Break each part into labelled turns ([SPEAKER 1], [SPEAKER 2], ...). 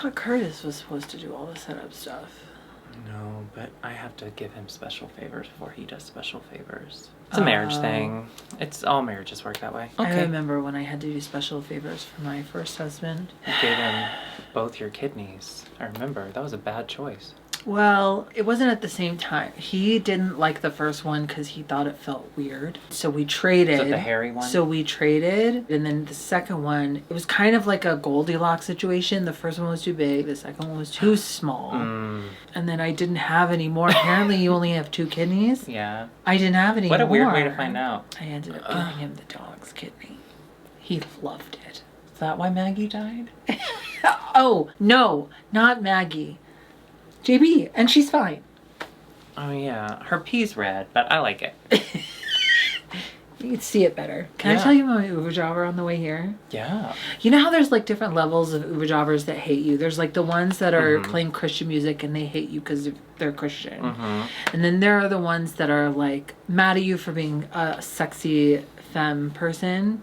[SPEAKER 1] thought Curtis was supposed to do all the setup stuff.
[SPEAKER 2] No, but I have to give him special favors before he does special favors. It's a marriage thing. It's all marriages work that way.
[SPEAKER 1] Okay. I remember when I had to do special favors for my first husband.
[SPEAKER 2] You gave him both your kidneys. I remember. That was a bad choice.
[SPEAKER 1] Well, it wasn't at the same time. He didn't like the first one because he thought it felt weird. So we traded.
[SPEAKER 2] Is it the hairy one?
[SPEAKER 1] So we traded. And then the second one, it was kind of like a Goldilocks situation. The first one was too big. The second one was too small. And then I didn't have any more. Apparently you only have 2 kidneys.
[SPEAKER 2] Yeah.
[SPEAKER 1] I didn't have any more.
[SPEAKER 2] What a weird way to find out.
[SPEAKER 1] I ended up giving him the dog's kidney. He loved it.
[SPEAKER 2] Is that why Maggie died?
[SPEAKER 1] Oh, no, not Maggie. JB, and she's fine.
[SPEAKER 2] Oh yeah, her pee's red, but I like it.
[SPEAKER 1] You can see it better. Can I tell you about my Uber driver on the way here?
[SPEAKER 2] Yeah.
[SPEAKER 1] You know how there's like different levels of Uber drivers that hate you? There's like the ones that are playing Christian music and they hate you because they're Christian. And then there are the ones that are like mad at you for being a sexy femme person.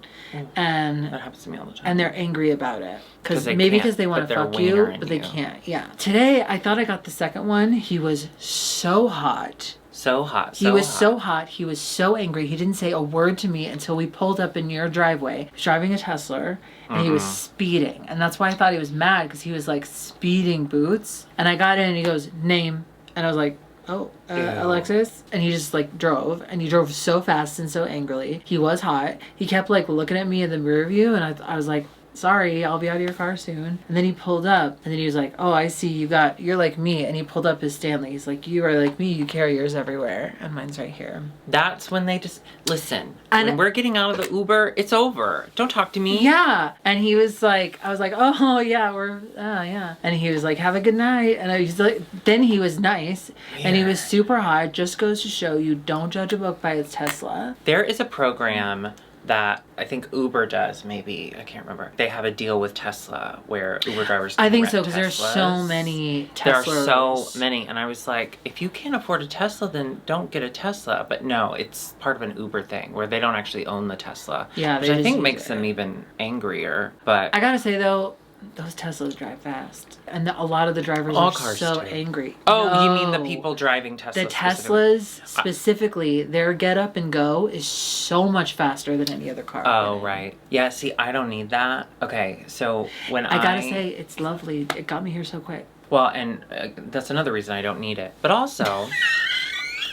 [SPEAKER 1] And
[SPEAKER 2] that happens to me all the time.
[SPEAKER 1] And they're angry about it. Because they want to fuck you, but they can't. Yeah. Today, I thought I got the second one. He was so hot.
[SPEAKER 2] So hot.
[SPEAKER 1] He was so hot. He was so angry. He didn't say a word to me until we pulled up in your driveway. He was driving a Tesla, and he was speeding. And that's why I thought he was mad, because he was like speeding boots. And I got in, and he goes, name. And I was like, oh, Alexis. And he just like drove, and he drove so fast and so angrily. He was hot. He kept like looking at me in the rear view, and I was like, sorry, I'll be out of your car soon. And then he pulled up, and then he was like, oh, I see you're like me. And he pulled up his Stanley. He's like, you are like me, you carry yours everywhere. And mine's right here.
[SPEAKER 2] That's when they just, listen, when we're getting out of the Uber, it's over. Don't talk to me.
[SPEAKER 1] Yeah. And he was like, I was like, oh yeah, yeah. And he was like, have a good night. And I was like, then he was nice. Weird. And he was super hot. Just goes to show you, don't judge a book by its Tesla.
[SPEAKER 2] There is a program that I think Uber does, maybe. I can't remember. They have a deal with Tesla where Uber drivers can
[SPEAKER 1] I think
[SPEAKER 2] rent
[SPEAKER 1] so, because there's so many Teslas.
[SPEAKER 2] There are so many. And I was like, if you can't afford a Tesla, then don't get a Tesla. But no, it's part of an Uber thing where they don't actually own the Tesla.
[SPEAKER 1] Yeah,
[SPEAKER 2] which I think makes them even angrier. But
[SPEAKER 1] I gotta say, though, those Teslas drive fast. And a lot of the drivers are so angry.
[SPEAKER 2] Oh, no. You mean the people driving Teslas?
[SPEAKER 1] The Teslas, specifically, their get up and go is so much faster than any other car.
[SPEAKER 2] Oh, right. Yeah, see, I don't need that. Okay, so when I
[SPEAKER 1] gotta say, it's lovely. It got me here so quick.
[SPEAKER 2] Well, and that's another reason I don't need it. But also,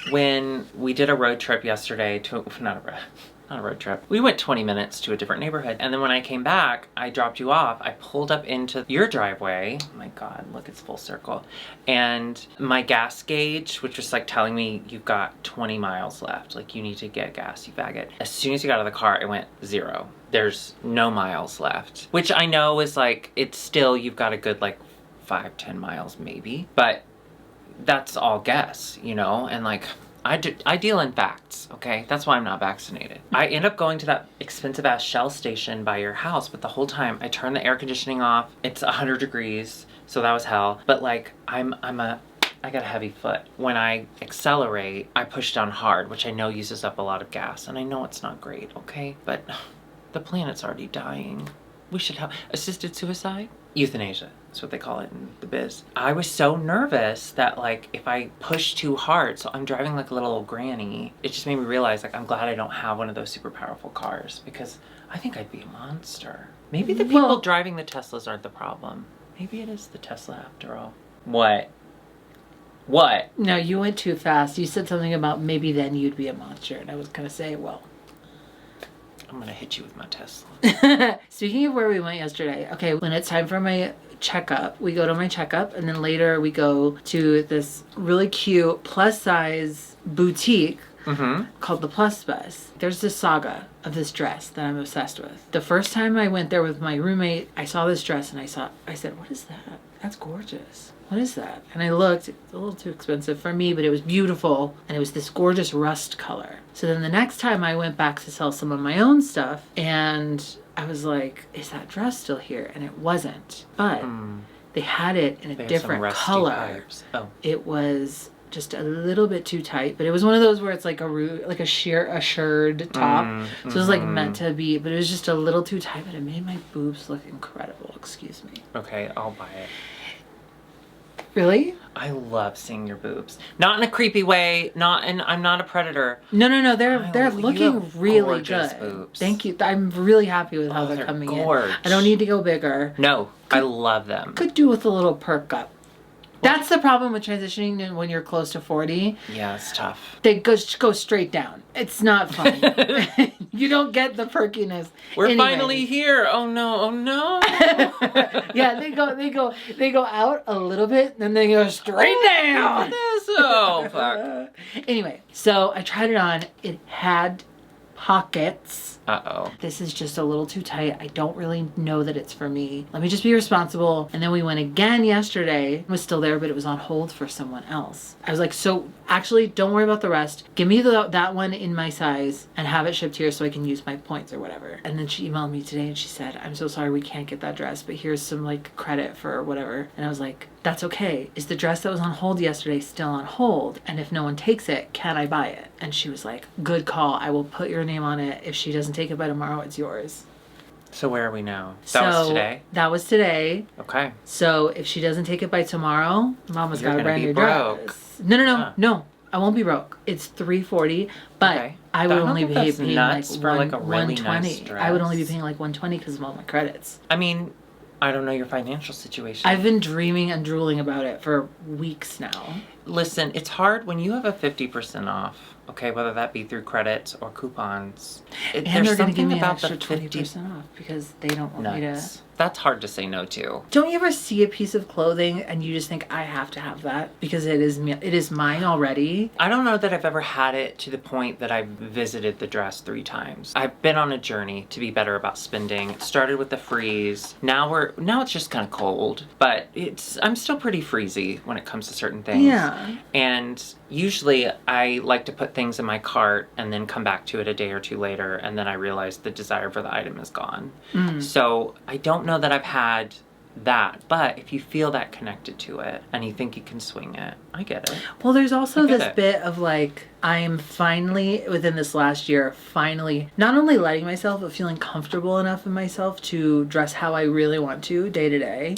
[SPEAKER 2] when we did a road trip yesterday to... Not a road trip. We went 20 minutes to a different neighborhood. And then when I came back, I dropped you off. I pulled up into your driveway. Oh my God, look, it's full circle. And my gas gauge, which was like telling me you've got 20 miles left. Like you need to get gas, you faggot. As soon as you got out of the car, it went 0. There's no miles left. Which I know is like, it's still, you've got a good like 5-10 miles maybe. But that's all guess, you know? And like, I deal in facts, okay? That's why I'm not vaccinated. I end up going to that expensive-ass Shell station by your house, but the whole time I turn the air conditioning off. It's 100 degrees, so that was hell. But like, I got a heavy foot. When I accelerate, I push down hard, which I know uses up a lot of gas, and I know it's not great, okay? But the planet's already dying. We should have assisted suicide? Euthanasia. That's what they call it in the biz. I was so nervous that like if I push too hard, so I'm driving like a little old granny, it just made me realize like I'm glad I don't have one of those super powerful cars because I think I'd be a monster. Maybe the people driving the Teslas aren't the problem. Maybe it is the Tesla after all. What? No,
[SPEAKER 1] you went too fast. You said something about maybe then you'd be a monster, and I was gonna say, well,
[SPEAKER 2] I'm gonna hit you with my Tesla.
[SPEAKER 1] Speaking of where we went yesterday, okay, when it's time for my checkup, we go to my checkup, and then later we go to this really cute plus size boutique called the Plus Bus. There's this saga of this dress that I'm obsessed with. The first time I went there with my roommate, I saw this dress and I said, what is that? That's gorgeous. What is that? And I looked, it's a little too expensive for me, but it was beautiful. And it was this gorgeous rust color. So then the next time I went back to sell some of my own stuff, and I was like, is that dress still here? And it wasn't. But they had it in a different color.
[SPEAKER 2] Oh.
[SPEAKER 1] It was just a little bit too tight, but it was one of those where it's like a shirred top. So it was like meant to be, but it was just a little too tight, but it made my boobs look incredible. Excuse me.
[SPEAKER 2] Okay, I'll buy it.
[SPEAKER 1] Really?
[SPEAKER 2] I love seeing your boobs. Not in a creepy way. I'm not a predator.
[SPEAKER 1] No. They're
[SPEAKER 2] You
[SPEAKER 1] looking
[SPEAKER 2] have
[SPEAKER 1] really
[SPEAKER 2] gorgeous
[SPEAKER 1] good.
[SPEAKER 2] boobs.
[SPEAKER 1] Thank you. I'm really happy with how they're coming
[SPEAKER 2] gorge.
[SPEAKER 1] in. I don't need to go bigger.
[SPEAKER 2] No, I love them.
[SPEAKER 1] Could do with a little perk up. That's the problem with transitioning when you're close to 40.
[SPEAKER 2] Yeah, it's tough.
[SPEAKER 1] They go straight down. It's not fun. You don't get the perkiness.
[SPEAKER 2] We're finally here. Oh no.
[SPEAKER 1] Yeah, they go out a little bit, then they go straight down.
[SPEAKER 2] Oh, fuck.
[SPEAKER 1] Anyway, so I tried it on. It had pockets.
[SPEAKER 2] Uh-oh.
[SPEAKER 1] This is just a little too tight. I don't really know that it's for me. Let me just be responsible. And then we went again yesterday. It was still there, but it was on hold for someone else. I was like, so actually, don't worry about the rest. Give me that one in my size and have it shipped here so I can use my points or whatever. And then she emailed me today and she said, I'm so sorry we can't get that dress, but here's some like credit for whatever. And I was like, that's okay. Is the dress that was on hold yesterday still on hold? And if no one takes it, can I buy it? And she was like, good call. I will put your name on it. If she doesn't take it by tomorrow, it's yours.
[SPEAKER 2] So where are we now? That was today?
[SPEAKER 1] That was today.
[SPEAKER 2] Okay.
[SPEAKER 1] So if she doesn't take it by tomorrow, Mama's got a brand new
[SPEAKER 2] broke.
[SPEAKER 1] dress. No. I won't be broke. It's $340, but
[SPEAKER 2] Okay.
[SPEAKER 1] I would only be paying
[SPEAKER 2] nuts
[SPEAKER 1] like
[SPEAKER 2] for like a really
[SPEAKER 1] $120.
[SPEAKER 2] nice dress.
[SPEAKER 1] I would only be paying like $120 because of all my credits.
[SPEAKER 2] I mean, I don't know your financial situation.
[SPEAKER 1] I've been dreaming and drooling about it for weeks now.
[SPEAKER 2] Listen, it's hard when you have a 50% off, okay, whether that be through credits or coupons.
[SPEAKER 1] And they're going to give me an
[SPEAKER 2] about
[SPEAKER 1] extra
[SPEAKER 2] the
[SPEAKER 1] 20% off because they don't want me to...
[SPEAKER 2] That's hard to say no to.
[SPEAKER 1] Don't you ever see a piece of clothing and you just think, I have to have that because it is mine already?
[SPEAKER 2] I don't know that I've ever had it to the point that I've visited the dress 3 times. I've been on a journey to be better about spending. It started with the freeze. Now it's just kind of cold, but I'm still pretty freezy when it comes to certain things.
[SPEAKER 1] Yeah.
[SPEAKER 2] And usually I like to put things in my cart and then come back to it a day or 2 later, and then I realize the desire for the item is gone. So I don't know that I've had that, but if you feel that connected to it and you think you can swing it, I get it.
[SPEAKER 1] Well, there's also this bit of like, I'm finally, within this last year, not only letting myself, but feeling comfortable enough in myself to dress how I really want to day to day.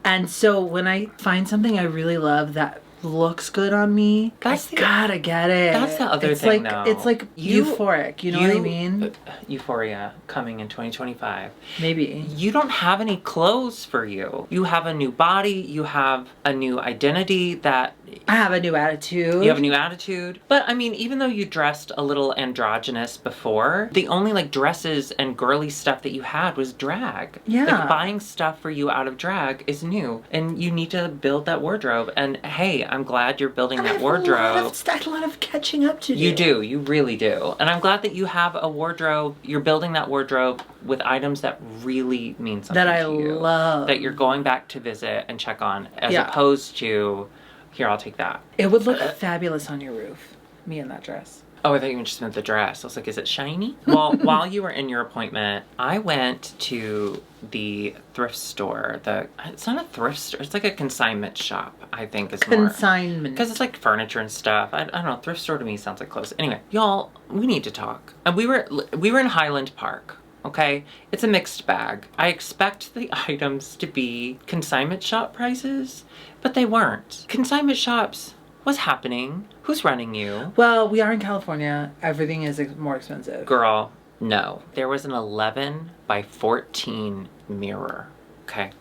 [SPEAKER 1] And so when I find something I really love that looks good on me, gotta get it.
[SPEAKER 2] That's the other thing, though.
[SPEAKER 1] It's like euphoric, you know what I mean?
[SPEAKER 2] Euphoria coming in 2025.
[SPEAKER 1] Maybe.
[SPEAKER 2] You don't have any clothes for you. You have a new body. You have a new identity that...
[SPEAKER 1] I have a new attitude.
[SPEAKER 2] You have a new attitude. But, I mean, even though you dressed a little androgynous before, the only, like, dresses and girly stuff that you had was drag.
[SPEAKER 1] Yeah.
[SPEAKER 2] Like, buying stuff for you out of drag is new. And you need to build that wardrobe. And, hey, I'm glad you're building that wardrobe.
[SPEAKER 1] I have a lot of catching up to do.
[SPEAKER 2] You do. You really do. And I'm glad that you have a wardrobe. You're building that wardrobe with items that really mean something
[SPEAKER 1] that I
[SPEAKER 2] to you.
[SPEAKER 1] love.
[SPEAKER 2] That you're going back to visit and check on, as opposed to, here, I'll take that.
[SPEAKER 1] It would look fabulous on your roof. Me in that dress.
[SPEAKER 2] Oh, I thought you just meant the dress. I was like, is it shiny? Well, while you were in your appointment, I went to the thrift store. It's not a thrift store. It's like a consignment shop, I think is more.
[SPEAKER 1] Consignment.
[SPEAKER 2] Because it's like furniture and stuff. I don't know. Thrift store to me sounds like clothes. Anyway, y'all, we need to talk. And we were in Highland Park. Okay? It's a mixed bag. I expect the items to be consignment shop prices, but they weren't. Consignment shops, what's happening? Who's running you?
[SPEAKER 1] Well, we are in California. Everything is more expensive.
[SPEAKER 2] Girl, no. There was an 11 by 14 mirror. Okay?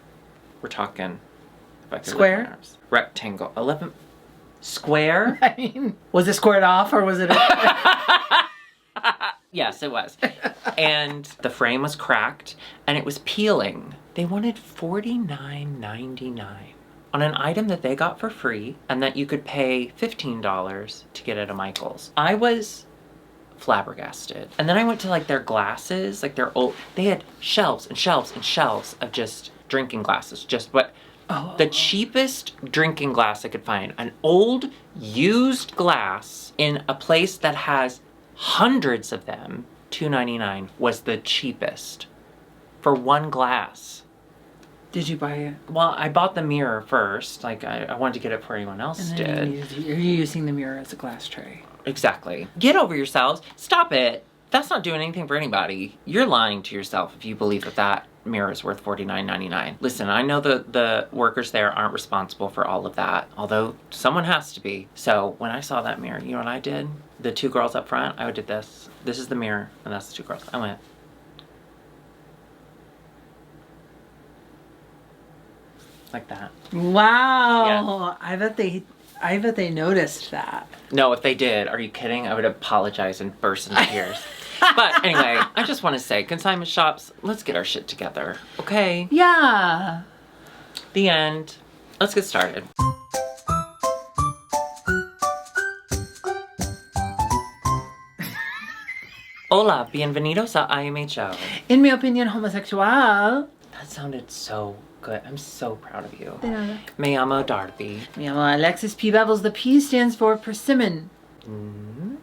[SPEAKER 2] We're talking...
[SPEAKER 1] Square?
[SPEAKER 2] Rectangle. 11... Square?
[SPEAKER 1] I mean, was it squared off or was it...
[SPEAKER 2] Yes, it was. And the frame was cracked and it was peeling. They wanted $49.99 on an item that they got for free and that you could pay $15 to get at a Michael's. I was flabbergasted. And then I went to like their glasses, like their old, they had shelves and shelves and shelves of just drinking glasses, the cheapest drinking glass I could find. An old used glass in a place that has hundreds of them. $2.99 was the cheapest for one glass.
[SPEAKER 1] Did you buy it?
[SPEAKER 2] Well, I bought the mirror first. Like, I wanted to get it before anyone else did.
[SPEAKER 1] You're using the mirror as a glass tray.
[SPEAKER 2] Exactly. Get over yourselves. Stop it. That's not doing anything for anybody. You're lying to yourself if you believe that mirror is worth $49.99. Listen, I know the workers there aren't responsible for all of that, although someone has to be. So when I saw that mirror, you know what I did? The two girls up front, I did this. This is the mirror, and that's the two girls. I went. Like that.
[SPEAKER 1] Wow. Yeah. I bet they noticed that.
[SPEAKER 2] No, if they did, are you kidding? I would apologize and burst into tears. But anyway, I just want to say, consignment shops, let's get our shit together, okay?
[SPEAKER 1] Yeah.
[SPEAKER 2] The end. Let's get started. Hola, bienvenidos a IMHO.
[SPEAKER 1] En mi opinión, homosexual.
[SPEAKER 2] That sounded so good. I'm so proud of you.
[SPEAKER 1] De nada.
[SPEAKER 2] Me llamo Darby.
[SPEAKER 1] Me llamo Alexis P. Bevels. The P stands for persimmon.
[SPEAKER 2] Mm-hmm.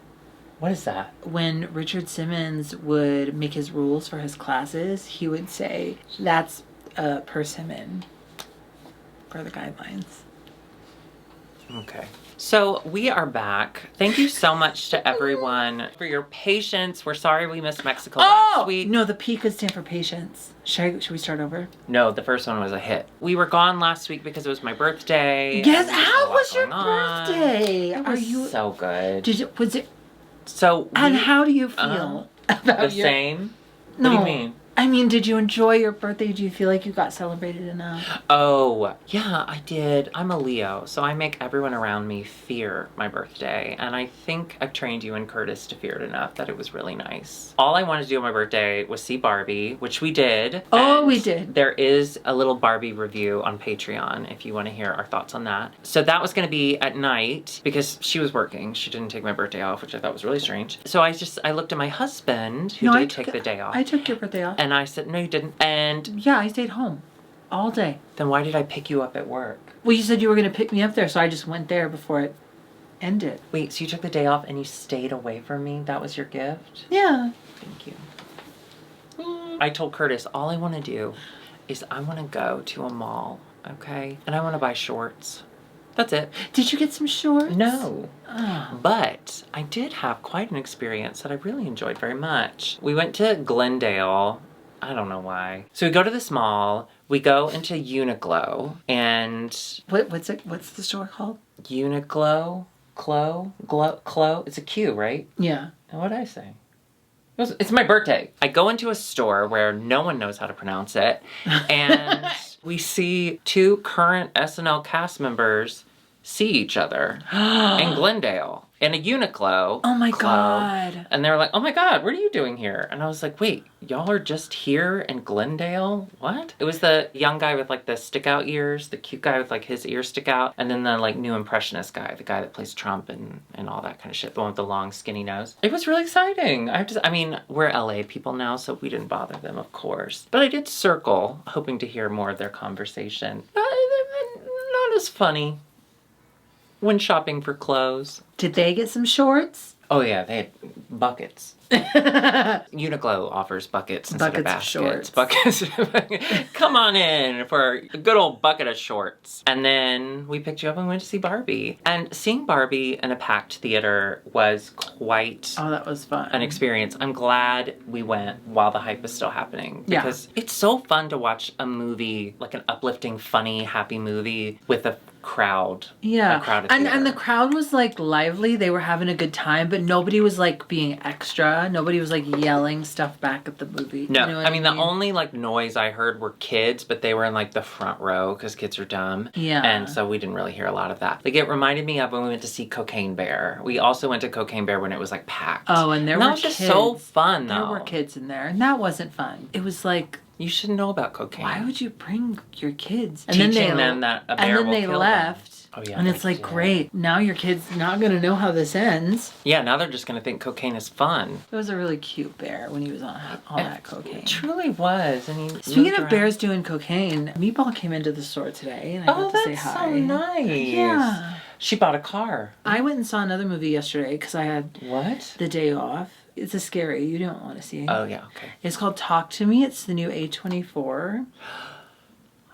[SPEAKER 2] What is that?
[SPEAKER 1] When Richard Simmons would make his rules for his classes, he would say, that's a persimmon for the guidelines.
[SPEAKER 2] Okay. So we are back. Thank you so much to everyone for your patience. We're sorry we missed Mexico last week.
[SPEAKER 1] No, the P could stand for patience. Should we start over?
[SPEAKER 2] No, the first one was a hit. We were gone last week because it was my birthday.
[SPEAKER 1] Yes, how was your birthday?
[SPEAKER 2] It was so good.
[SPEAKER 1] Was it?
[SPEAKER 2] So
[SPEAKER 1] and how do you feel about
[SPEAKER 2] the same?
[SPEAKER 1] No.
[SPEAKER 2] What do you mean?
[SPEAKER 1] I mean, did you enjoy your birthday? Do you feel like you got celebrated enough?
[SPEAKER 2] Oh, yeah, I did. I'm a Leo, so I make everyone around me fear my birthday. And I think I've trained you and Curtis to fear it enough that it was really nice. All I wanted to do on my birthday was see Barbie, which we did.
[SPEAKER 1] Oh, we did.
[SPEAKER 2] There is a little Barbie review on Patreon if you want to hear our thoughts on that. So that was going to be at night because she was working. She didn't take my birthday off, which I thought was really strange. So I looked at my husband, who did take the day off.
[SPEAKER 1] I took your birthday off.
[SPEAKER 2] And I said, no, you didn't. And
[SPEAKER 1] yeah, I stayed home all day.
[SPEAKER 2] Then why did I pick you up at work?
[SPEAKER 1] Well, you said you were going to pick me up there, so I just went there before it ended.
[SPEAKER 2] Wait, so you took the day off and you stayed away from me? That was your gift?
[SPEAKER 1] Yeah.
[SPEAKER 2] Thank you. I told Curtis, all I want to do is I want to go to a mall, okay? And I want to buy shorts. That's it.
[SPEAKER 1] Did you get some shorts?
[SPEAKER 2] No.
[SPEAKER 1] Oh.
[SPEAKER 2] But I did have quite an experience that I really enjoyed very much. We went to Glendale. I don't know why. So we go to this mall. We go into Uniqlo and...
[SPEAKER 1] What's it? What's the store called?
[SPEAKER 2] Uniqlo? Clo? It's a Q, right?
[SPEAKER 1] Yeah.
[SPEAKER 2] And what did I say? It's my birthday. I go into a store where no one knows how to pronounce it. And we see two current SNL cast members see each other in Glendale in a Uniqlo.
[SPEAKER 1] Oh my
[SPEAKER 2] club.
[SPEAKER 1] God.
[SPEAKER 2] And they're like, oh my God, what are you doing here? And I was like, wait, y'all are just here in Glendale? What? It was the young guy with like the stick out ears, the cute guy with like his ears stick out, and then the like new impressionist guy, the guy that plays Trump and all that kind of shit, the one with the long skinny nose. It was really exciting. I mean, we're LA people now, so we didn't bother them, of course. But I did circle, hoping to hear more of their conversation. Not as funny when shopping for clothes.
[SPEAKER 1] Did they get some shorts?
[SPEAKER 2] Oh yeah, they had buckets. Uniqlo offers buckets instead of baskets. Buckets. Come on in for a good old bucket of shorts. And then we picked you up and went to see Barbie. And seeing Barbie in a packed theater was quite
[SPEAKER 1] that was fun.
[SPEAKER 2] An experience. I'm glad we went while the hype was still happening. Because it's so fun to watch a movie, like an uplifting, funny, happy movie with a crowd.
[SPEAKER 1] Yeah.
[SPEAKER 2] A crowded
[SPEAKER 1] and
[SPEAKER 2] theater.
[SPEAKER 1] the crowd was like lively. They were having a good time, but nobody was like being extra. Nobody was like yelling stuff back at the movie.
[SPEAKER 2] No,
[SPEAKER 1] You know what I mean?
[SPEAKER 2] The only like noise I heard were kids, but they were in like the front row because kids are dumb.
[SPEAKER 1] Yeah.
[SPEAKER 2] And so we didn't really hear a lot of that. Like it reminded me of when we went to see Cocaine Bear. We also went to Cocaine Bear when it was like packed.
[SPEAKER 1] Oh, and
[SPEAKER 2] that was just so fun though.
[SPEAKER 1] There were kids in there, and that wasn't fun. It was like,
[SPEAKER 2] you should know about cocaine.
[SPEAKER 1] Why would you bring your kids?
[SPEAKER 2] And Teaching them that a bear will kill them. And then they
[SPEAKER 1] left.
[SPEAKER 2] Oh, yeah,
[SPEAKER 1] and it's like, great, now your kid's not going to know how this ends.
[SPEAKER 2] Yeah, now they're just going to think cocaine is fun.
[SPEAKER 1] It was a really cute bear when he was on all that cocaine.
[SPEAKER 2] It truly was. And he
[SPEAKER 1] Speaking of bears doing cocaine, Meatball came into the store today, and I got to say hi.
[SPEAKER 2] Oh, that's so nice.
[SPEAKER 1] Yeah.
[SPEAKER 2] She bought a car.
[SPEAKER 1] I went and saw another movie yesterday because I had
[SPEAKER 2] What?
[SPEAKER 1] the day off. It's a scary. You don't want to see it.
[SPEAKER 2] Oh, yeah, okay.
[SPEAKER 1] It's called Talk to Me. It's the new A24.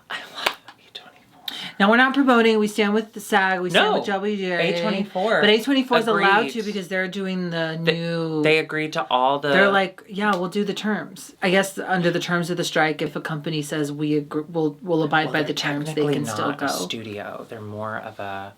[SPEAKER 2] I love A24.
[SPEAKER 1] Now, we're not promoting. We stand with the SAG. We stand
[SPEAKER 2] No.
[SPEAKER 1] with WGA.
[SPEAKER 2] A24.
[SPEAKER 1] But A24 is allowed
[SPEAKER 2] agreed.
[SPEAKER 1] to because they're doing the new...
[SPEAKER 2] They agreed to all the...
[SPEAKER 1] They're like, yeah, we'll do the terms. I guess under the terms of the strike, if a company says we'll abide by the terms, they can still go.
[SPEAKER 2] A studio. They're more of a...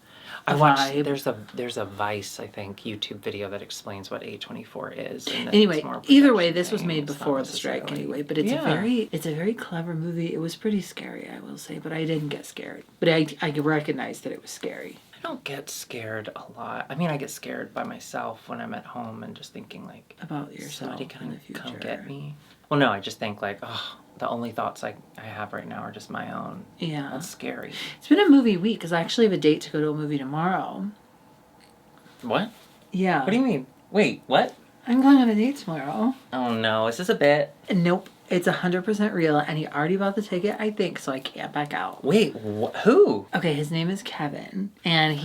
[SPEAKER 2] I
[SPEAKER 1] A
[SPEAKER 2] watched.
[SPEAKER 1] vibe.
[SPEAKER 2] There's a Vice, I think, YouTube video that explains what A24 is. And
[SPEAKER 1] Anyway,
[SPEAKER 2] it's more
[SPEAKER 1] either way,
[SPEAKER 2] production
[SPEAKER 1] this was
[SPEAKER 2] thing.
[SPEAKER 1] made
[SPEAKER 2] It's not
[SPEAKER 1] before the strike
[SPEAKER 2] necessarily-
[SPEAKER 1] anyway. But it's
[SPEAKER 2] Yeah.
[SPEAKER 1] it's a very clever movie. It was pretty scary, I will say, but I didn't get scared. But I recognized that it was scary.
[SPEAKER 2] I don't get scared a lot. I mean, I get scared by myself when I'm at home and just thinking like,
[SPEAKER 1] About yourself
[SPEAKER 2] somebody
[SPEAKER 1] in
[SPEAKER 2] can
[SPEAKER 1] the future.
[SPEAKER 2] come get me. Well, no, I just think like, oh, the only thoughts I have right now are just my own.
[SPEAKER 1] Yeah.
[SPEAKER 2] That's scary.
[SPEAKER 1] It's been a movie week because I actually have a date to go to a movie tomorrow.
[SPEAKER 2] What?
[SPEAKER 1] Yeah.
[SPEAKER 2] What do you mean? Wait, what?
[SPEAKER 1] I'm going on a date tomorrow.
[SPEAKER 2] Oh no, is this a bit?
[SPEAKER 1] Nope. It's 100% real, and he already bought the ticket, I think, so I can't back out.
[SPEAKER 2] Wait, who?
[SPEAKER 1] Okay, his name is Kevin, and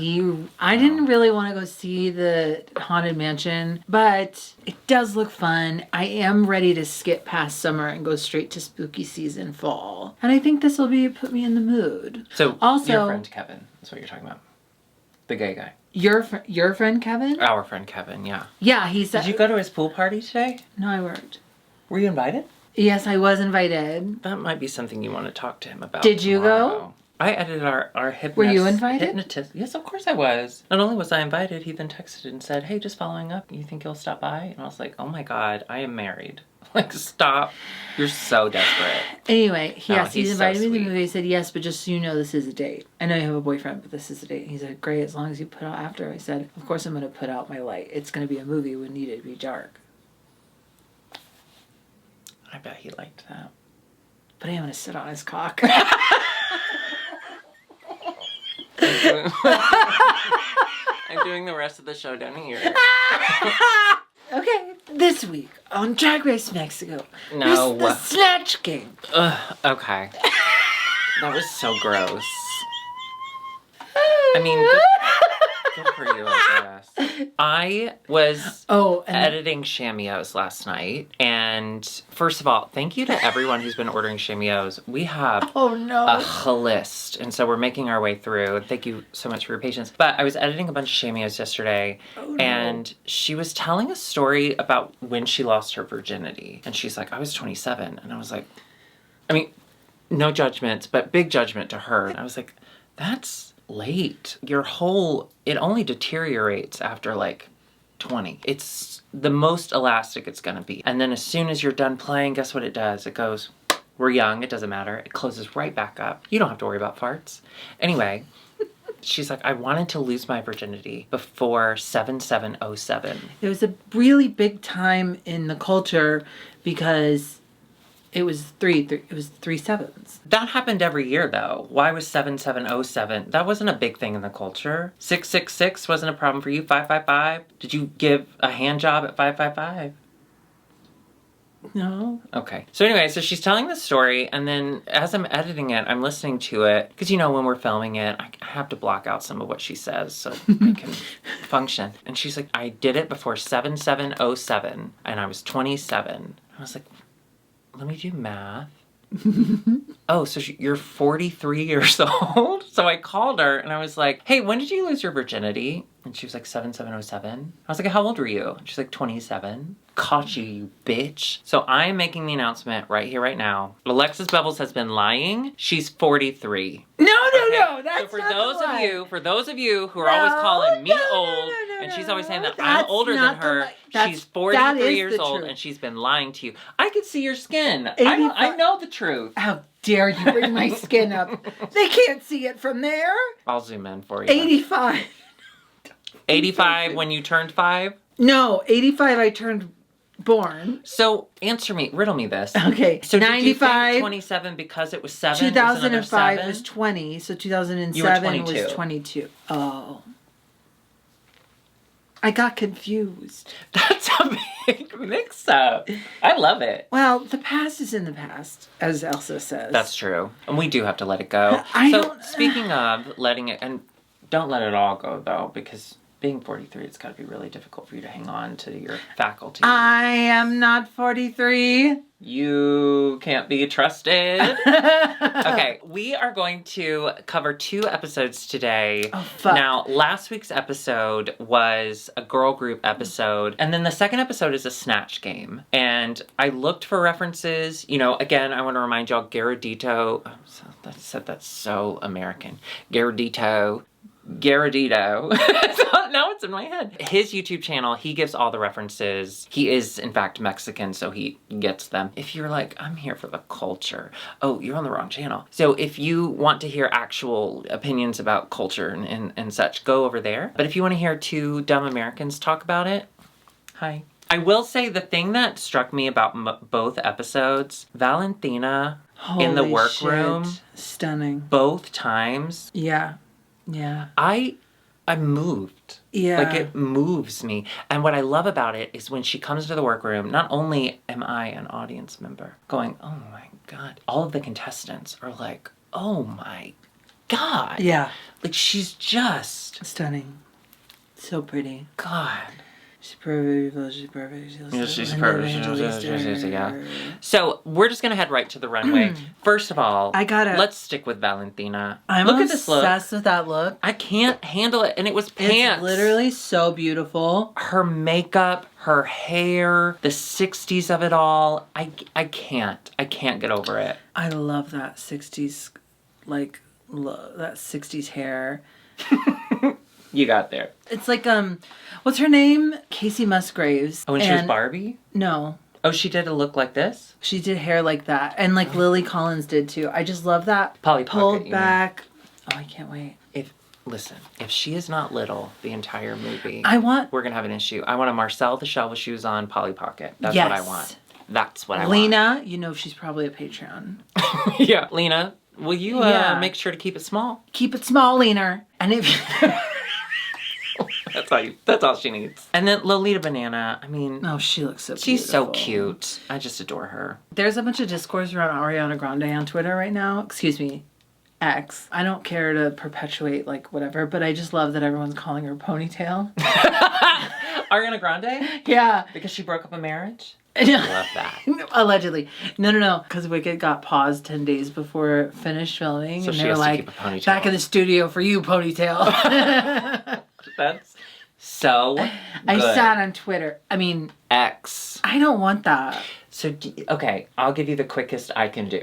[SPEAKER 1] I didn't really want to go see the Haunted Mansion, but it does look fun. I am ready to skip past summer and go straight to spooky season fall. And I think this will put me in the mood.
[SPEAKER 2] So,
[SPEAKER 1] Also,
[SPEAKER 2] your friend Kevin, that's what you're talking about. The gay guy.
[SPEAKER 1] Your friend Kevin?
[SPEAKER 2] Our friend Kevin, yeah.
[SPEAKER 1] Yeah, he said...
[SPEAKER 2] Did you go to his pool party today?
[SPEAKER 1] No, I worked.
[SPEAKER 2] Were you invited?
[SPEAKER 1] Yes, I was invited.
[SPEAKER 2] That might be something you want to talk to him about.
[SPEAKER 1] Did you
[SPEAKER 2] tomorrow.
[SPEAKER 1] go?
[SPEAKER 2] I edited our hypnotist.
[SPEAKER 1] Were you invited?
[SPEAKER 2] Hypnotist. Yes, of course I was. Not only was I invited, he then texted and said, "Hey, just following up. You think you'll stop by?" And I was like, "Oh my God, I am married. Like, stop. You're so desperate."
[SPEAKER 1] Anyway, yes,
[SPEAKER 2] he's
[SPEAKER 1] he's
[SPEAKER 2] so
[SPEAKER 1] invited me to
[SPEAKER 2] sweet.
[SPEAKER 1] the movie. He said, yes, but just so you know, this is a date. I know you have a boyfriend, but this is a date. He said, great, as long as you put out after. I said, of course I'm going to put out my light. It's going to be a movie. We need it to be dark.
[SPEAKER 2] I bet he liked that.
[SPEAKER 1] But I am going to sit on his cock.
[SPEAKER 2] I'm doing the rest of the show down here.
[SPEAKER 1] Okay, this week on Drag Race Mexico,
[SPEAKER 2] No.
[SPEAKER 1] there's the Snatch Game.
[SPEAKER 2] Ugh, okay. That was so gross. I mean, good for you, I guess. I was editing Chameos last night, and first of all, thank you to everyone who's been ordering Chameos. We have a list, and so we're making our way through. Thank you so much for your patience. But I was editing a bunch of Chameos yesterday, and she was telling a story about when she lost her virginity, and she's like, I was 27, and I was like, I mean, no judgment, but big judgment to her. And I was like, that's late. It only deteriorates after like 20. It's the most elastic it's gonna be. And then as soon as you're done playing, guess what it does? It goes, we're young, it doesn't matter. It closes right back up. You don't have to worry about farts. Anyway, she's like, I wanted to lose my virginity before 7707.
[SPEAKER 1] It was a really big time in the culture because it was three sevens.
[SPEAKER 2] That happened every year, though. Why was 7707? That wasn't a big thing in the culture. 666 wasn't a problem for you. 555? Did you give a hand job at 555?
[SPEAKER 1] No.
[SPEAKER 2] Okay. So anyway, so she's telling the story, and then as I'm editing it, I'm listening to it. Because, when we're filming it, I have to block out some of what she says so I can function. And she's like, I did it before 7707, and I was 27. I was like, let me do math. Oh, so you're 43 years old? So I called her and I was like, hey, when did you lose your virginity? And she was like, 7707. I was like, how old were you? And she's like, 27. Caught you, you bitch. So I am making the announcement right here, right now. Alexis Bevels has been lying. She's 43.
[SPEAKER 1] No, that's
[SPEAKER 2] so for
[SPEAKER 1] not
[SPEAKER 2] those
[SPEAKER 1] the
[SPEAKER 2] of
[SPEAKER 1] lie.
[SPEAKER 2] you, who are always calling me old, and she's always saying that I'm older than her, she's 43 years old, and she's been lying to you. I can see your skin. I know the truth.
[SPEAKER 1] How dare you bring my skin up? They can't see it from there.
[SPEAKER 2] I'll zoom in for you.
[SPEAKER 1] 85.
[SPEAKER 2] 85 when you turned 5?
[SPEAKER 1] No, 85 I turned born.
[SPEAKER 2] So riddle me this.
[SPEAKER 1] Okay,
[SPEAKER 2] So
[SPEAKER 1] 95.
[SPEAKER 2] did you think 27 because it was 7?
[SPEAKER 1] 2005 was 20, so 2007
[SPEAKER 2] 22.
[SPEAKER 1] was 22. Oh. I got confused.
[SPEAKER 2] That's a big mix-up. I love it.
[SPEAKER 1] Well, the past is in the past, as Elsa says.
[SPEAKER 2] That's true. And we do have to let it go. Speaking of letting it, and don't let it all go, though, because being 43, it's got to be really difficult for you to hang on to your faculty.
[SPEAKER 1] I am not 43.
[SPEAKER 2] You can't be trusted. Okay, we are going to cover 2 episodes today.
[SPEAKER 1] Oh, fuck.
[SPEAKER 2] Now, last week's episode was a girl group episode, and then the second episode is a snatch game. And I looked for references. You know, again, I want to remind y'all, Garradito. I said that's so American. Garradito. Now it's in my head. His YouTube channel, he gives all the references. He is, in fact, Mexican, so he gets them. If you're like, I'm here for the culture, oh, you're on the wrong channel. So if you want to hear actual opinions about culture and such, go over there. But if you want to hear 2 dumb Americans talk about it, hi. I will say the thing that struck me about both episodes, Valentina in the workroom.
[SPEAKER 1] Stunning.
[SPEAKER 2] Both times.
[SPEAKER 1] Yeah. Yeah.
[SPEAKER 2] I moved.
[SPEAKER 1] Yeah.
[SPEAKER 2] Like, it moves me. And what I love about it is when she comes to the workroom, not only am I an audience member going, oh my God, all of the contestants are like, oh my God.
[SPEAKER 1] Yeah.
[SPEAKER 2] Like, she's just...
[SPEAKER 1] Stunning. So pretty.
[SPEAKER 2] God.
[SPEAKER 1] She's perfect. She's perfect.
[SPEAKER 2] She's perfect. Yeah. So we're just gonna head right to the runway. First of all, let's stick with Valentina.
[SPEAKER 1] Look at this look. I'm obsessed with that look.
[SPEAKER 2] I can't handle it, and it was pants.
[SPEAKER 1] It's literally so beautiful.
[SPEAKER 2] Her makeup, her hair, the 60s of it all. I can't get over it.
[SPEAKER 1] I love that 60s, like that 60s hair.
[SPEAKER 2] You got there.
[SPEAKER 1] It's like, what's her name? Casey Musgraves.
[SPEAKER 2] Oh, and she was Barbie?
[SPEAKER 1] No.
[SPEAKER 2] Oh, she did a look like this?
[SPEAKER 1] She did hair like that. And like Lily Collins did too. I just love that.
[SPEAKER 2] Polly
[SPEAKER 1] pulled
[SPEAKER 2] Pocket,
[SPEAKER 1] back. Oh, I can't wait.
[SPEAKER 2] Listen, if she is not little the entire movie, we're going to have an issue. I want a Marcel the Shell with shoes on, Polly Pocket. That's what I want. That's what I want.
[SPEAKER 1] Lena, you know she's probably a Patreon.
[SPEAKER 2] Yeah. Lena, will you make sure to keep it small?
[SPEAKER 1] Keep it small, Lena. And if...
[SPEAKER 2] That's all she needs. And then Lolita Banana, I mean...
[SPEAKER 1] Oh, she looks so
[SPEAKER 2] She's so cute. I just adore her.
[SPEAKER 1] There's a bunch of discourse around Ariana Grande on Twitter right now. Excuse me. X. I don't care to perpetuate, like, whatever, but I just love that everyone's calling her Ponytail.
[SPEAKER 2] Ariana Grande?
[SPEAKER 1] Yeah.
[SPEAKER 2] Because she broke up a marriage? I love that.
[SPEAKER 1] Allegedly. No. Because Wicked got paused 10 days before it finished filming.
[SPEAKER 2] So
[SPEAKER 1] and
[SPEAKER 2] she
[SPEAKER 1] they were
[SPEAKER 2] has
[SPEAKER 1] like,
[SPEAKER 2] to keep a ponytail.
[SPEAKER 1] Back in the studio for you, Ponytail.
[SPEAKER 2] That's so good.
[SPEAKER 1] I sat on Twitter. I mean...
[SPEAKER 2] X.
[SPEAKER 1] I don't want that.
[SPEAKER 2] So, okay, I'll give you the quickest I can do.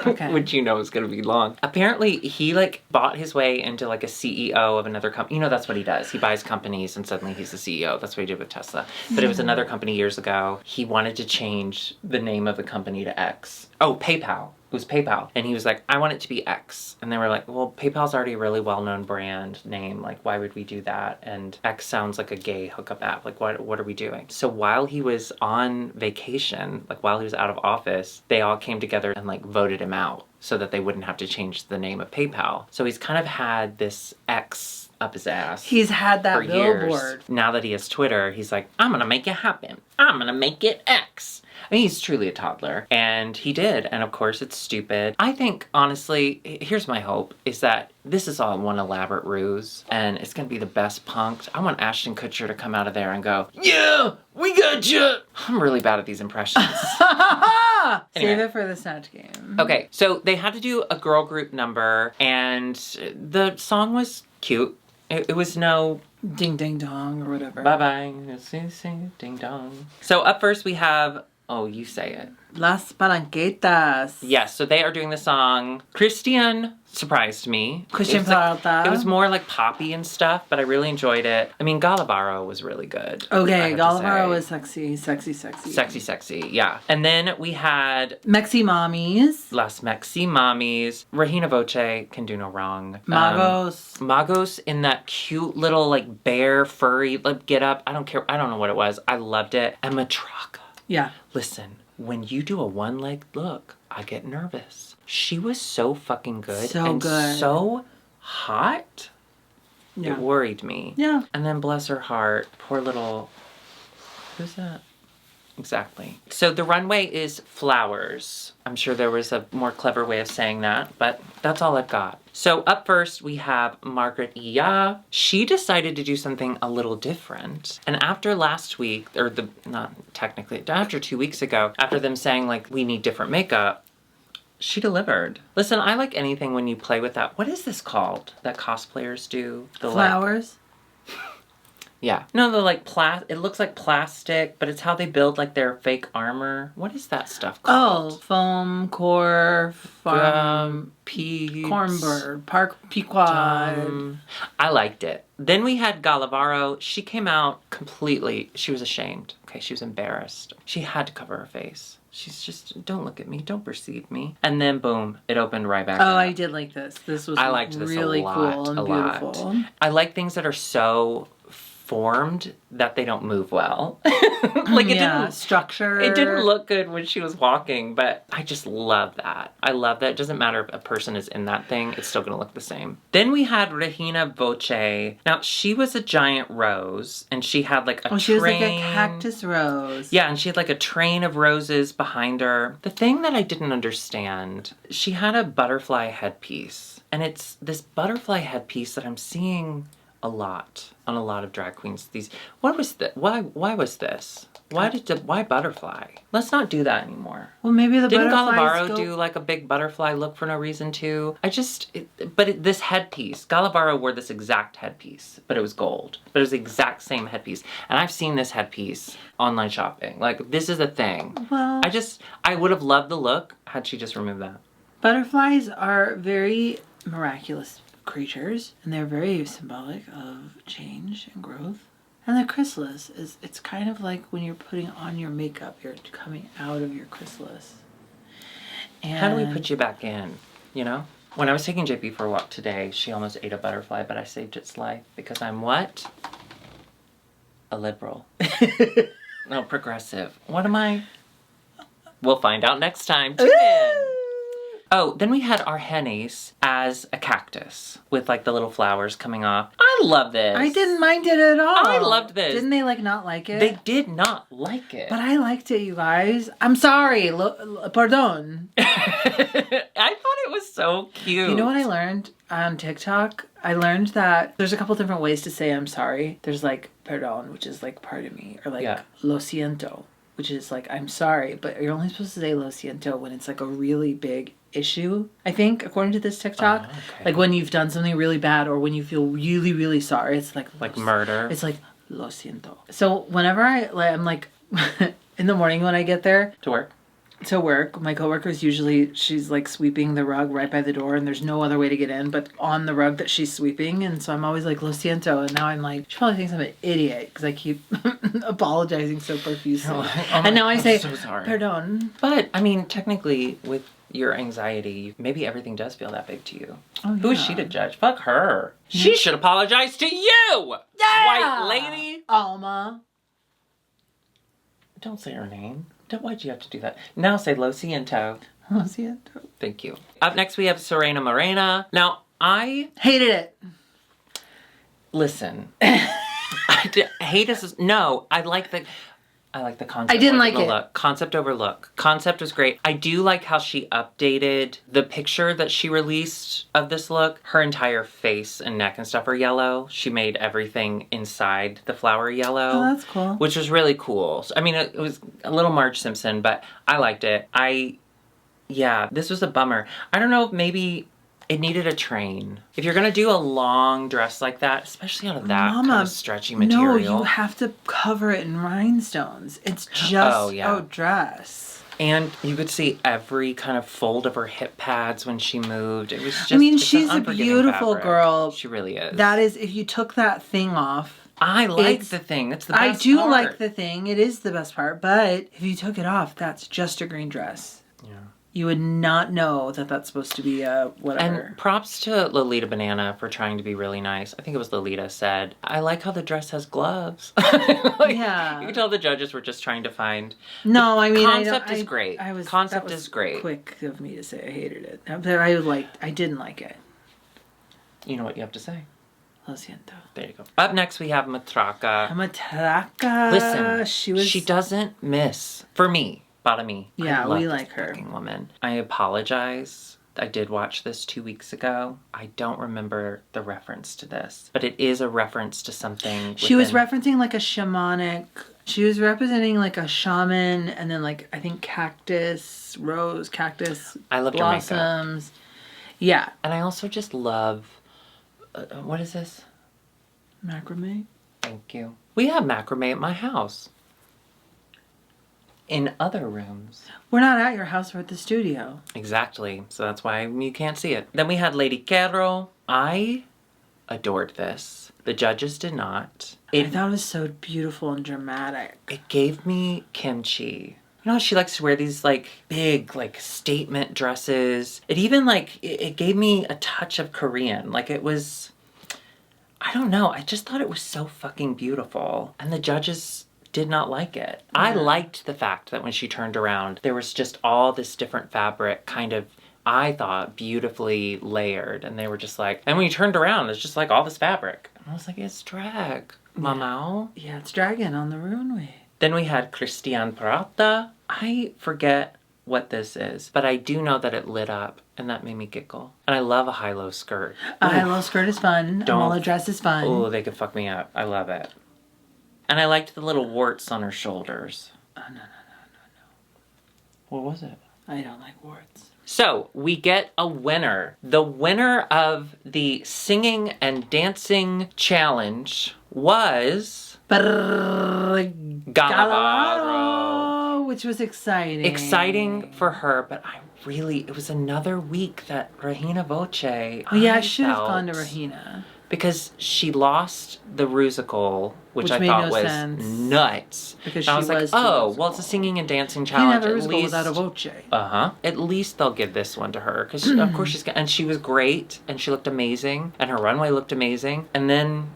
[SPEAKER 1] Okay.
[SPEAKER 2] Which you know is going to be long. Apparently, he, like, bought his way into, like, a CEO of another company. You know, that's what he does. He buys companies and suddenly he's the CEO. That's what he did with Tesla. But it was another company years ago. He wanted to change the name of the company to X. Oh, PayPal. It was PayPal. And he was like, I want it to be X. And they were like, well, PayPal's already a really well-known brand name. Like, why would we do that? And X sounds like a gay hookup app. Like, what are we doing? So while he was on vacation, like while he was out of office, they all came together and like voted him out so that they wouldn't have to change the name of PayPal. So he's kind of had this X up his ass.
[SPEAKER 1] He's had that
[SPEAKER 2] for
[SPEAKER 1] billboard.
[SPEAKER 2] Years. Now that he has Twitter, he's like, I'm gonna make it happen. I'm gonna make it X. I mean, he's truly a toddler. And he did. And of course, it's stupid. I think, honestly, here's my hope, is that this is all one elaborate ruse. And it's going to be the best punked. I want Ashton Kutcher to come out of there and go, yeah, we got you. I'm really bad at these impressions.
[SPEAKER 1] Anyway. Save it for the Snatch Game.
[SPEAKER 2] Okay, so they had to do a girl group number. And the song was cute. It was no...
[SPEAKER 1] Ding ding dong or whatever.
[SPEAKER 2] Bye-bye. Sing ding dong. So up first we have... Oh, you say it.
[SPEAKER 1] Las Palanquetas.
[SPEAKER 2] Yes, so they are doing the song. Christian surprised me.
[SPEAKER 1] Christian Peralta.
[SPEAKER 2] It was more like poppy and stuff, but I really enjoyed it. I mean, Galavaro was really good.
[SPEAKER 1] Okay, Galavaro was sexy. Sexy,
[SPEAKER 2] yeah. And then we had...
[SPEAKER 1] Mexi Mommies.
[SPEAKER 2] Las Mexi Mommies. Regina Voce can do no wrong.
[SPEAKER 1] Magos.
[SPEAKER 2] Magos in that cute little like bear furry like get up. I don't care. I don't know what it was. I loved it. And Matraka.
[SPEAKER 1] Yeah.
[SPEAKER 2] Listen, when you do a one-leg look, I get nervous. She was so fucking good. So hot. Yeah. It worried me.
[SPEAKER 1] Yeah.
[SPEAKER 2] And then bless her heart, poor little... Who's that? Exactly. So the runway is flowers. I'm sure there was a more clever way of saying that, but that's all I've got. So up first, we have Margaret Iya. She decided to do something a little different. And after last week, not technically, after 2 weeks ago, after them saying, like, we need different makeup, she delivered. Listen, I like anything when you play with that. What is this called that cosplayers do?
[SPEAKER 1] Flowers?
[SPEAKER 2] Yeah. No, they're like it looks like plastic, but it's how they build like their fake armor. What is that stuff called?
[SPEAKER 1] Oh, foam core,
[SPEAKER 2] peeps,
[SPEAKER 1] cornbird, park pequod.
[SPEAKER 2] I liked it. Then we had Galavaro. She came out completely, she was ashamed. Okay, she was embarrassed. She had to cover her face. She's just, don't look at me, don't perceive me. And then boom, it opened right back up.
[SPEAKER 1] I did like this. This was really cool and beautiful.
[SPEAKER 2] I like things that are so formed that they don't move well. Like it didn't
[SPEAKER 1] structure.
[SPEAKER 2] It didn't look good when she was walking, but I just love that. I love that. It doesn't matter if a person is in that thing, it's still gonna look the same. Then we had Regina Voce. Now she was a giant rose and she had like a train.
[SPEAKER 1] She was like a cactus rose.
[SPEAKER 2] Yeah, and she had like a train of roses behind her. The thing that I didn't understand, she had a butterfly headpiece. And it's this butterfly headpiece that I'm seeing a lot on a lot of drag queens. What was that? Why was this? Why butterfly? Let's not do that anymore.
[SPEAKER 1] Well, maybe the
[SPEAKER 2] Didn't
[SPEAKER 1] butterflies
[SPEAKER 2] Galavaro do like a big butterfly look for no reason too? This headpiece, Galavaro wore this exact headpiece, but it was gold. But it was the exact same headpiece. And I've seen this headpiece online shopping. Like, this is a thing.
[SPEAKER 1] Well,
[SPEAKER 2] I would have loved the look had she just removed that.
[SPEAKER 1] Butterflies are very miraculous creatures, and they're very symbolic of change and growth. And the chrysalis it's kind of like when you're putting on your makeup, you're coming out of your chrysalis. And
[SPEAKER 2] how do we put you back in, you know? When I was taking JP for a walk today, she almost ate a butterfly, but I saved its life because I'm what? A liberal. No, progressive. What am I? We'll find out next time. Tune in. Oh, then we had Argenis as a cactus with like the little flowers coming off. I love this.
[SPEAKER 1] I didn't mind it at all.
[SPEAKER 2] I loved this.
[SPEAKER 1] Didn't they not like it?
[SPEAKER 2] They did not like it.
[SPEAKER 1] But I liked it, you guys. I'm sorry. Pardon.
[SPEAKER 2] I thought it was so cute.
[SPEAKER 1] You know what I learned on TikTok? I learned that there's a couple different ways to say I'm sorry. There's like perdón, which is like pardon me, or like lo siento, which is like I'm sorry, but you're only supposed to say lo siento when it's like a really big issue, I think, according to this TikTok.
[SPEAKER 2] Oh, okay.
[SPEAKER 1] Like when you've done something really bad or when you feel really, really sorry. It's like
[SPEAKER 2] murder.
[SPEAKER 1] It's like lo siento. So whenever I'm like in the morning when I get there to work, my coworker's she's like sweeping the rug right by the door and there's no other way to get in but on the rug that she's sweeping, and so I'm always like lo siento, and now I'm like, she probably thinks I'm an idiot because I keep apologizing so profusely. And now I say
[SPEAKER 2] so sorry.
[SPEAKER 1] Pardon.
[SPEAKER 2] But I mean, technically with your anxiety, maybe everything does feel that big to you.
[SPEAKER 1] Oh, yeah.
[SPEAKER 2] Who is she to judge? Fuck her. She should apologize to you, white lady.
[SPEAKER 1] Alma.
[SPEAKER 2] Don't say her name. Why'd you have to do that? Now say Lo Siento.
[SPEAKER 1] Lo siento.
[SPEAKER 2] Thank you. Up next we have Serena Morena. Now, I
[SPEAKER 1] hated it.
[SPEAKER 2] Listen. Hate us. No, I like the concept.
[SPEAKER 1] I didn't like it.
[SPEAKER 2] Look. Concept over look. Concept was great. I do like how she updated the picture that she released of this look. Her entire face and neck and stuff are yellow. She made everything inside the flower yellow.
[SPEAKER 1] Oh, that's cool.
[SPEAKER 2] Which was really cool. So, I mean, it was a little Marge Simpson, but I liked it. This was a bummer. I don't know if maybe it needed a train. If you're gonna do a long dress like that, especially out of that kind of stretchy material.
[SPEAKER 1] No, you have to cover it in rhinestones. It's just a dress.
[SPEAKER 2] And you could see every kind of fold of her hip pads when she moved. It was just,
[SPEAKER 1] she's a beautiful girl.
[SPEAKER 2] She really is.
[SPEAKER 1] That is, if you took that thing off.
[SPEAKER 2] I like the thing. That's the best part.
[SPEAKER 1] I do like the thing. It is the best part. But if you took it off, that's just a green dress.
[SPEAKER 2] Yeah.
[SPEAKER 1] You would not know that that's supposed to be a whatever.
[SPEAKER 2] And props to Lolita Banana for trying to be really nice. I think it was Lolita said, I like how the dress has gloves.
[SPEAKER 1] Yeah.
[SPEAKER 2] You can tell the judges were just trying to find.
[SPEAKER 1] No, I mean,
[SPEAKER 2] concept is great. Concept is great.
[SPEAKER 1] Quick of me to say I hated it. But I didn't like it.
[SPEAKER 2] You know what you have to say.
[SPEAKER 1] Lo siento.
[SPEAKER 2] There you go. Up next, we have Matraka.
[SPEAKER 1] Matraka.
[SPEAKER 2] Listen,
[SPEAKER 1] she
[SPEAKER 2] doesn't miss. For me, para mí.
[SPEAKER 1] Yeah,
[SPEAKER 2] I love
[SPEAKER 1] we
[SPEAKER 2] this
[SPEAKER 1] like her.
[SPEAKER 2] fucking woman. I apologize. I did watch this 2 weeks ago. I don't remember the reference to this, but it is a reference to something.
[SPEAKER 1] She was referencing like a shamanic. She was representing like a shaman, and then like I think cactus, rose, cactus.
[SPEAKER 2] I loved her makeup.
[SPEAKER 1] blossoms. Yeah.
[SPEAKER 2] And I also just love. What is this?
[SPEAKER 1] Macrame.
[SPEAKER 2] Thank you. We have macrame at my house. In other rooms.
[SPEAKER 1] We're not at your house, we're at the studio.
[SPEAKER 2] Exactly. So that's why you can't see it. Then we had Lady Quero. I adored this. The judges did not.
[SPEAKER 1] I thought it was so beautiful and dramatic.
[SPEAKER 2] It gave me kimchi. You know, she likes to wear these like big like statement dresses. It even like, it gave me a touch of Korean. Like it was, I don't know. I just thought it was so fucking beautiful. And the judges did not like it. Yeah. I liked the fact that when she turned around, there was just all this different fabric kind of, I thought, beautifully layered. And they were just like, and when you turned around, it's just like all this fabric. And I was like, it's drag, mamau.
[SPEAKER 1] Yeah, it's dragging on the runway.
[SPEAKER 2] Then we had Christian Parata. I forget what this is, but I do know that it lit up, and that made me giggle. And I love a high-low skirt.
[SPEAKER 1] A high-low skirt is fun. A molo dress is fun.
[SPEAKER 2] Oh, they could fuck me up. I love it. And I liked the little warts on her shoulders.
[SPEAKER 1] Oh, no.
[SPEAKER 2] What was it?
[SPEAKER 1] I don't like warts.
[SPEAKER 2] So, we get a winner. The winner of the singing and dancing challenge was... Galavaro.
[SPEAKER 1] Which was exciting.
[SPEAKER 2] Exciting for her, but it was another week that Regina Voce...
[SPEAKER 1] Oh yeah, I should have gone to Regina.
[SPEAKER 2] Because she lost the Rusical, which I
[SPEAKER 1] made
[SPEAKER 2] thought
[SPEAKER 1] no
[SPEAKER 2] was
[SPEAKER 1] sense.
[SPEAKER 2] Nuts.
[SPEAKER 1] Because
[SPEAKER 2] and I
[SPEAKER 1] she
[SPEAKER 2] was like, well, it's a singing and dancing challenge.
[SPEAKER 1] You can't have a Rusical without a Voce.
[SPEAKER 2] At least they'll give this one to her. Because, of course, and she was great, and she looked amazing, and her runway looked amazing. And then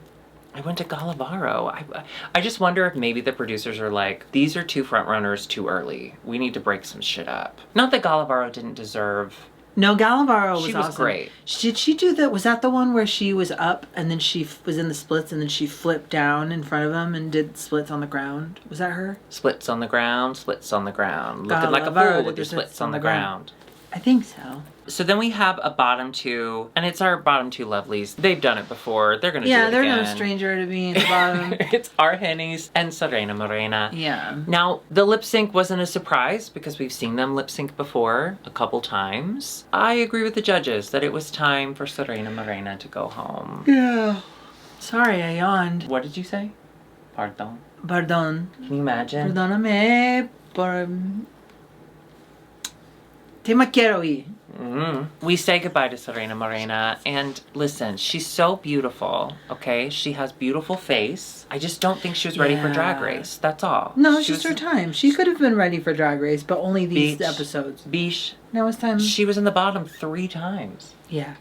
[SPEAKER 2] I went to Galavaro. I just wonder if maybe the producers are like, these are two front runners too early. We need to break some shit up. Not that Galavaro didn't deserve...
[SPEAKER 1] No, Galavaro was awesome.
[SPEAKER 2] She was great.
[SPEAKER 1] Did she do that? Was that the one where she was up and then she was in the splits and then she flipped down in front of him and did splits on the ground? Was that her?
[SPEAKER 2] Splits on the ground, splits on the ground. Looking like a fool with your splits on the ground.
[SPEAKER 1] I think so.
[SPEAKER 2] So then we have a bottom two, and it's our bottom two lovelies. They've done it before. They're going to do it again.
[SPEAKER 1] Yeah, they're no stranger to being the bottom.
[SPEAKER 2] It's our Hennies and Serena Morena.
[SPEAKER 1] Yeah.
[SPEAKER 2] Now, the lip sync wasn't a surprise because we've seen them lip sync before a couple times. I agree with the judges that it was time for Serena Morena to go home.
[SPEAKER 1] Yeah. Sorry, I yawned.
[SPEAKER 2] What did you say? Pardon.
[SPEAKER 1] Pardon.
[SPEAKER 2] Can you imagine?
[SPEAKER 1] Perdóname por... Te me quiero ir.
[SPEAKER 2] We say goodbye to Serena Morena, and listen, she's so beautiful, okay? She has beautiful face. I just don't think she was ready for Drag Race, that's all.
[SPEAKER 1] No, it's just her time. She could have been ready for Drag Race, but only these episodes.
[SPEAKER 2] Bish.
[SPEAKER 1] Now it's time.
[SPEAKER 2] She was in the bottom 3 times.
[SPEAKER 1] Yeah.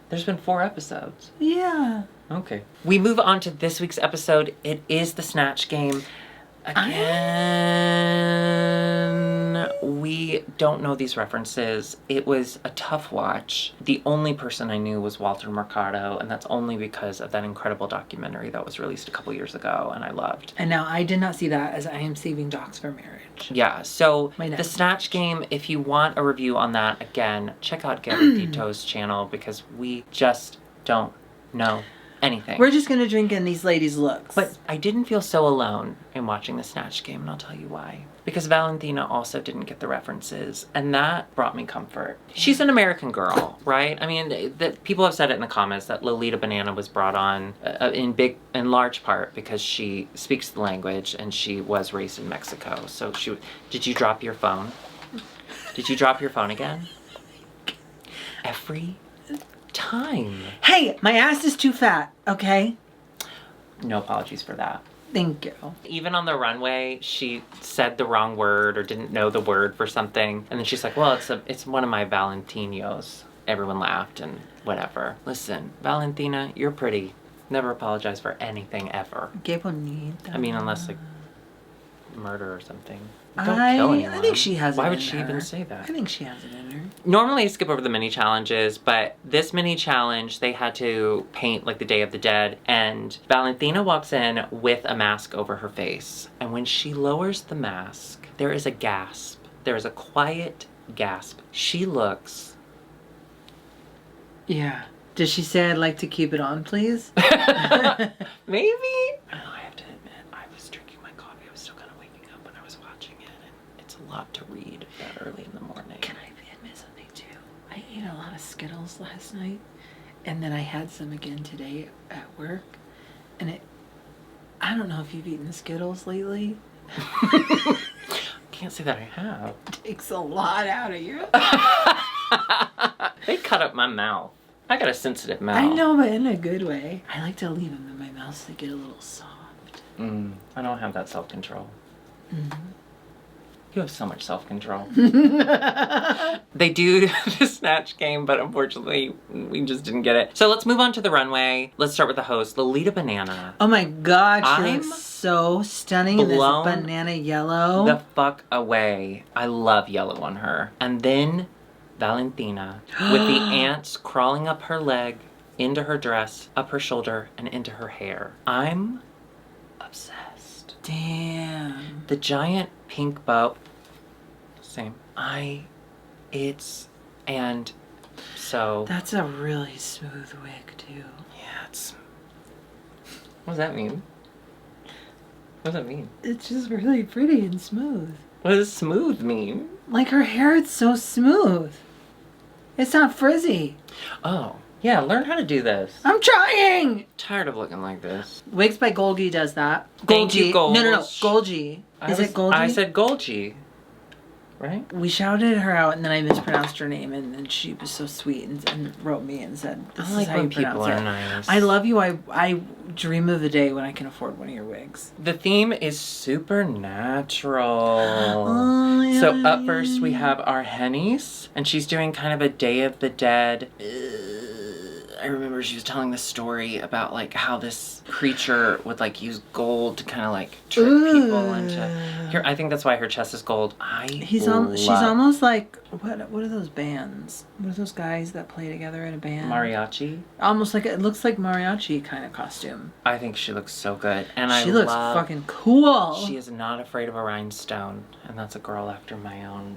[SPEAKER 2] There's been 4 episodes.
[SPEAKER 1] Yeah.
[SPEAKER 2] Okay. We move on to this week's episode. It is the Snatch Game. Again, we don't know these references. It was a tough watch. The only person I knew was Walter Mercado, and that's only because of that incredible documentary that was released a couple years ago, and I loved.
[SPEAKER 1] And now I did not see that, as I am saving docs for marriage.
[SPEAKER 2] Yeah, so the Snatch Game, if you want a review on that, again, check out Garitito's channel, because we just don't know anything.
[SPEAKER 1] We're just gonna drink in these ladies' looks.
[SPEAKER 2] But I didn't feel so alone in watching the Snatch Game, and I'll tell you why. Because Valentina also didn't get the references, and that brought me comfort. She's an American girl, right? I mean, people have said it in the comments that Lolita Banana was brought on in large part because she speaks the language and she was raised in Mexico. So did you drop your phone? Did you drop your phone again? Every time.
[SPEAKER 1] Hey, my ass is too fat, okay?
[SPEAKER 2] No apologies for that.
[SPEAKER 1] Thank you.
[SPEAKER 2] Even on the runway, she said the wrong word or didn't know the word for something. And then she's like, well, it's one of my Valentinos. Everyone laughed and whatever. Listen, Valentina, you're pretty. Never apologize for anything ever.
[SPEAKER 1] Qué bonita.
[SPEAKER 2] I mean, unless like murder or something. Don't kill anyone.
[SPEAKER 1] I think she has it
[SPEAKER 2] Why
[SPEAKER 1] in
[SPEAKER 2] would she
[SPEAKER 1] her.
[SPEAKER 2] even say that?
[SPEAKER 1] I think she has it in her.
[SPEAKER 2] Normally I skip over the mini challenges, but this mini challenge, they had to paint like the Day of the Dead, and Valentina walks in with a mask over her face. And when she lowers the mask, there is a gasp. There is a quiet gasp. She looks...
[SPEAKER 1] Yeah. Does she say, I'd like to keep it on, please?
[SPEAKER 2] Maybe? I have to admit, I was drinking my coffee. I was still kind of waking up when I was watching it, and it's a lot to read that early in the morning.
[SPEAKER 1] Can I admit something too? I ate a lot of Skittles last night, and then I had some again today at work, and I don't know if you've eaten Skittles lately.
[SPEAKER 2] Can't say that I have.
[SPEAKER 1] It takes a lot out of you.
[SPEAKER 2] They cut up my mouth. I got a sensitive mouth.
[SPEAKER 1] I know, but in a good way. I like to leave them in my mouth so they get a little soft.
[SPEAKER 2] I don't have that self-control. You have so much self-control. They do the snatch game, but unfortunately, we just didn't get it. So let's move on to the runway. Let's start with the host, Lolita Banana.
[SPEAKER 1] Oh my god, she
[SPEAKER 2] I'm
[SPEAKER 1] looks so stunning in this
[SPEAKER 2] blown
[SPEAKER 1] banana yellow.
[SPEAKER 2] The fuck away. I love yellow on her. And then Valentina with the ants crawling up her leg, into her dress, up her shoulder, and into her hair. I'm obsessed.
[SPEAKER 1] Damn.
[SPEAKER 2] The giant pink bow. Same. And so.
[SPEAKER 1] That's a really smooth wig, too.
[SPEAKER 2] Yeah, it's. What does that mean? What does that mean?
[SPEAKER 1] It's just really pretty and smooth.
[SPEAKER 2] What does smooth mean?
[SPEAKER 1] Like her hair, it's so smooth. It's not frizzy.
[SPEAKER 2] Oh, yeah, learn how to do this.
[SPEAKER 1] I'm trying!
[SPEAKER 2] Tired of looking like this.
[SPEAKER 1] Wigs by Golgi does that.
[SPEAKER 2] Thank you,
[SPEAKER 1] Golgi. No,
[SPEAKER 2] Golgi.
[SPEAKER 1] Golgi. Is it Golgi?
[SPEAKER 2] I said Golgi. Right?
[SPEAKER 1] We shouted her out and then I mispronounced her name and then she was so sweet and wrote me and said, this
[SPEAKER 2] I
[SPEAKER 1] is
[SPEAKER 2] like
[SPEAKER 1] how you
[SPEAKER 2] when people
[SPEAKER 1] pronounce
[SPEAKER 2] are
[SPEAKER 1] it.
[SPEAKER 2] nice.
[SPEAKER 1] I love you. I dream of the day when I can afford one of your wigs.
[SPEAKER 2] The theme is supernatural.
[SPEAKER 1] Oh, yeah,
[SPEAKER 2] So up first we have our Hennies, and she's doing kind of a Day of the Dead. I remember she was telling this story about like how this creature would like use gold to kind of like trick people into. Here, I think that's why her chest is gold.
[SPEAKER 1] She's almost like what are those bands? What are those guys that play together in a band?
[SPEAKER 2] Mariachi.
[SPEAKER 1] Almost like it looks like mariachi kind of costume.
[SPEAKER 2] I think she looks so good, and
[SPEAKER 1] she looks fucking cool.
[SPEAKER 2] She is not afraid of a rhinestone, and that's a girl after my own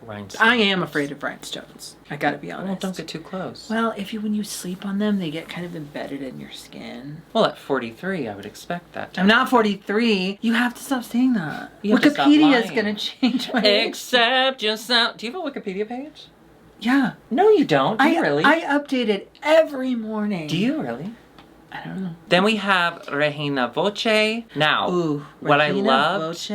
[SPEAKER 2] rhinestones.
[SPEAKER 1] I am afraid of rhinestones. I gotta be honest.
[SPEAKER 2] Well, don't get too close.
[SPEAKER 1] Well, when you sleep on them, they get kind of embedded in your skin.
[SPEAKER 2] Well, at 43, I would expect that.
[SPEAKER 1] I'm not 43. You have to stop saying that.
[SPEAKER 2] You have to stop
[SPEAKER 1] Wikipedia is
[SPEAKER 2] lying.
[SPEAKER 1] gonna change my age.
[SPEAKER 2] Except yourself. Do you have a Wikipedia page?
[SPEAKER 1] Yeah.
[SPEAKER 2] No, you don't. Do you really?
[SPEAKER 1] I update it every morning.
[SPEAKER 2] Do you really?
[SPEAKER 1] I don't know.
[SPEAKER 2] Then we have Regina Voce. Now,
[SPEAKER 1] Ooh,
[SPEAKER 2] what I
[SPEAKER 1] Regina
[SPEAKER 2] loved
[SPEAKER 1] Voce.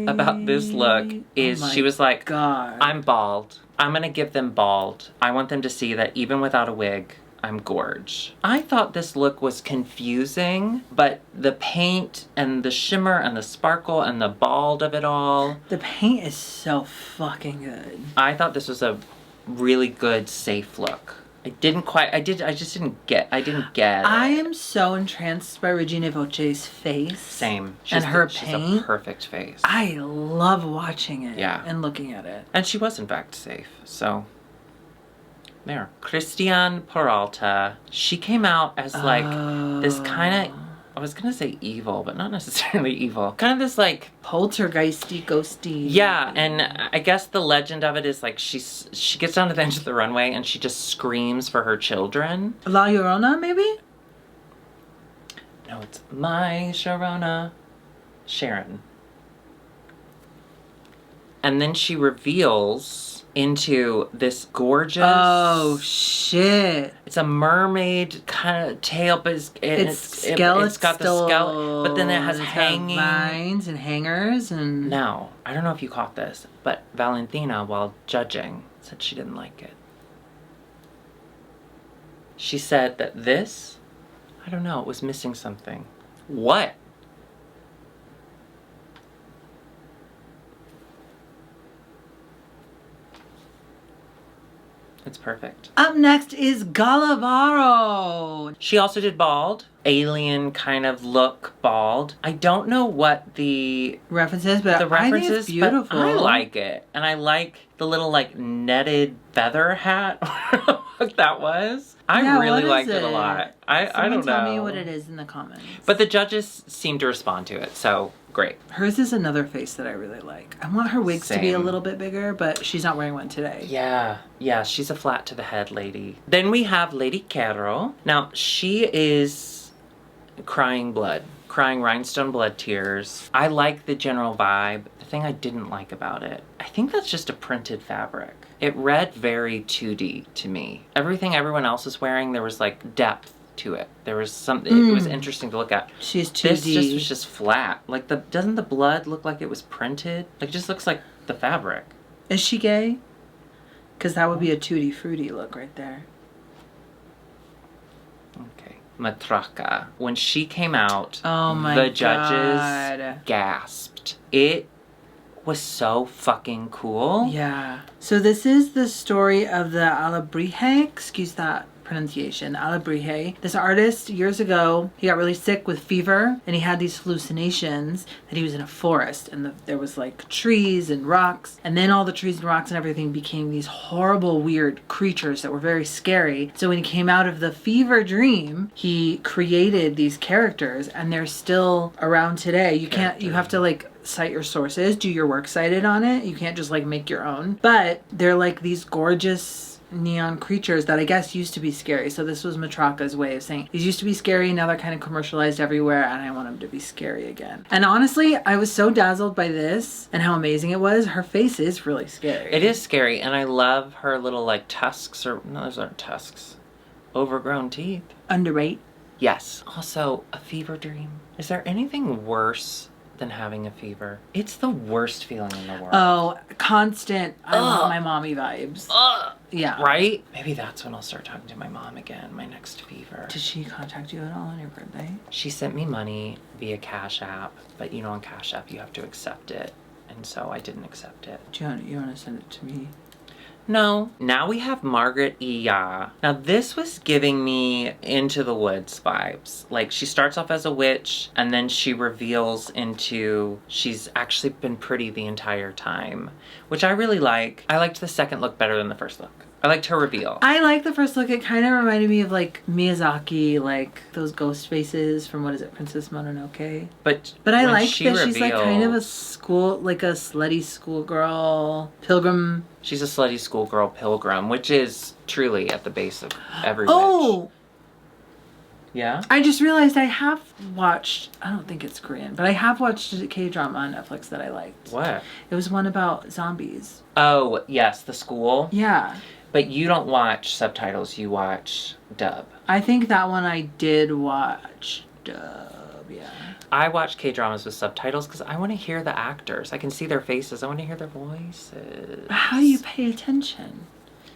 [SPEAKER 2] about this look is she was like,
[SPEAKER 1] God.
[SPEAKER 2] I'm bald. I'm going to give them bald. I want them to see that even without a wig, I'm gorge. I thought this look was confusing, but the paint and the shimmer and the sparkle and the bald of it all.
[SPEAKER 1] The paint is so fucking good.
[SPEAKER 2] I thought this was a really good, safe look. I just didn't get it.
[SPEAKER 1] I am so entranced by Regina Voce's face.
[SPEAKER 2] Same.
[SPEAKER 1] And her
[SPEAKER 2] She's
[SPEAKER 1] paint.
[SPEAKER 2] a perfect face.
[SPEAKER 1] I love watching it.
[SPEAKER 2] Yeah.
[SPEAKER 1] And looking at it.
[SPEAKER 2] And she was in fact safe, so there. Christian Peralta. She came out as like this kind of, I was gonna say evil, but not necessarily evil. Kind of this like
[SPEAKER 1] poltergeisty, ghosty.
[SPEAKER 2] Yeah, and I guess the legend of it is like she gets down to the end of the runway and she just screams for her children.
[SPEAKER 1] La Llorona, maybe?
[SPEAKER 2] No, it's my Sharona. Sharon. And then she reveals into this gorgeous...
[SPEAKER 1] Oh, shit.
[SPEAKER 2] It's a mermaid kind of tail, but it's got the skeleton, but then it has hanging...
[SPEAKER 1] vines and hangers and...
[SPEAKER 2] Now, I don't know if you caught this, but Valentina, while judging, said she didn't like it. She said that this, I don't know, it was missing something. What? It's perfect.
[SPEAKER 1] Up next is Galavaro.
[SPEAKER 2] She also did bald, alien kind of look bald. I don't know what the
[SPEAKER 1] references, but
[SPEAKER 2] the references,
[SPEAKER 1] I think it's beautiful.
[SPEAKER 2] but I like it. And I like the little like netted feather hat. What that was. I really liked it a lot. I don't know.
[SPEAKER 1] Tell me what it is in the comments.
[SPEAKER 2] But the judges seem to respond to it, so great.
[SPEAKER 1] Hers is another face that I really like. I want her wigs to be a little bit bigger, but she's not wearing one today.
[SPEAKER 2] Yeah, she's a flat to the head lady. Then we have Lady Carol. Now, she is crying blood. Crying rhinestone blood tears. I like the general vibe. The thing I didn't like about it, I think that's just a printed fabric. It read very 2D to me. Everything everyone else was wearing, there was like depth to it. There was something, it was interesting to look at.
[SPEAKER 1] She's 2D.
[SPEAKER 2] This just was just flat. Like doesn't the blood look like it was printed? Like it just looks like the fabric.
[SPEAKER 1] Is she gay? Because that would be a tutti fruity look right there.
[SPEAKER 2] Okay. Matraka. When she came out,
[SPEAKER 1] the
[SPEAKER 2] judges gasped. It was so fucking cool.
[SPEAKER 1] Yeah. So this is the story of the Alebrije, excuse that pronunciation, Alebrije. This artist, years ago, he got really sick with fever, and he had these hallucinations that he was in a forest, and there was like trees and rocks, and then all the trees and rocks and everything became these horrible, weird creatures that were very scary. So when he came out of the fever dream, he created these characters, and they're still around today. You have to like cite your sources, do your works cited on it. You can't just like make your own. But they're like these gorgeous neon creatures that I guess used to be scary. So this was Matraka's way of saying these used to be scary, now they're kind of commercialized everywhere, and I want them to be scary again. And honestly, I was so dazzled by this and how amazing it was. Her face is really scary.
[SPEAKER 2] It is scary, and I love her little like tusks, or no, those aren't tusks. Overgrown teeth.
[SPEAKER 1] Underweight.
[SPEAKER 2] Yes. Also, a fever dream. Is there anything worse than having a fever? It's the worst feeling in the world.
[SPEAKER 1] Oh, constant. I want my mommy vibes. Yeah.
[SPEAKER 2] Right? Maybe that's when I'll start talking to my mom again, my next fever.
[SPEAKER 1] Did she contact you at all on your birthday?
[SPEAKER 2] She sent me money via Cash App, but you know on Cash App you have to accept it, and so I didn't accept it.
[SPEAKER 1] Do you want to send it to me?
[SPEAKER 2] No. Now we have Margaret Iya. Now this was giving me Into the Woods vibes. Like she starts off as a witch and then she reveals into she's actually been pretty the entire time, which I really like. I liked the second look better than the first look. I liked her reveal.
[SPEAKER 1] I like the first look. It kind of reminded me of like Miyazaki, like those ghost faces from what is it, Princess Mononoke.
[SPEAKER 2] But
[SPEAKER 1] I like that she's like kind of a slutty schoolgirl pilgrim.
[SPEAKER 2] She's a slutty schoolgirl pilgrim, which is truly at the base of every witch.
[SPEAKER 1] Oh!
[SPEAKER 2] Yeah?
[SPEAKER 1] I just realized I have watched, I don't think it's Korean, but I have watched a K-drama on Netflix that I liked.
[SPEAKER 2] What?
[SPEAKER 1] It was one about zombies.
[SPEAKER 2] Oh, yes, The School.
[SPEAKER 1] Yeah.
[SPEAKER 2] But you don't watch subtitles, you watch dub.
[SPEAKER 1] I think that one I did watch dub, yeah.
[SPEAKER 2] I watch K-dramas with subtitles because I want to hear the actors. I can see their faces. I want to hear their voices.
[SPEAKER 1] But how do you pay attention?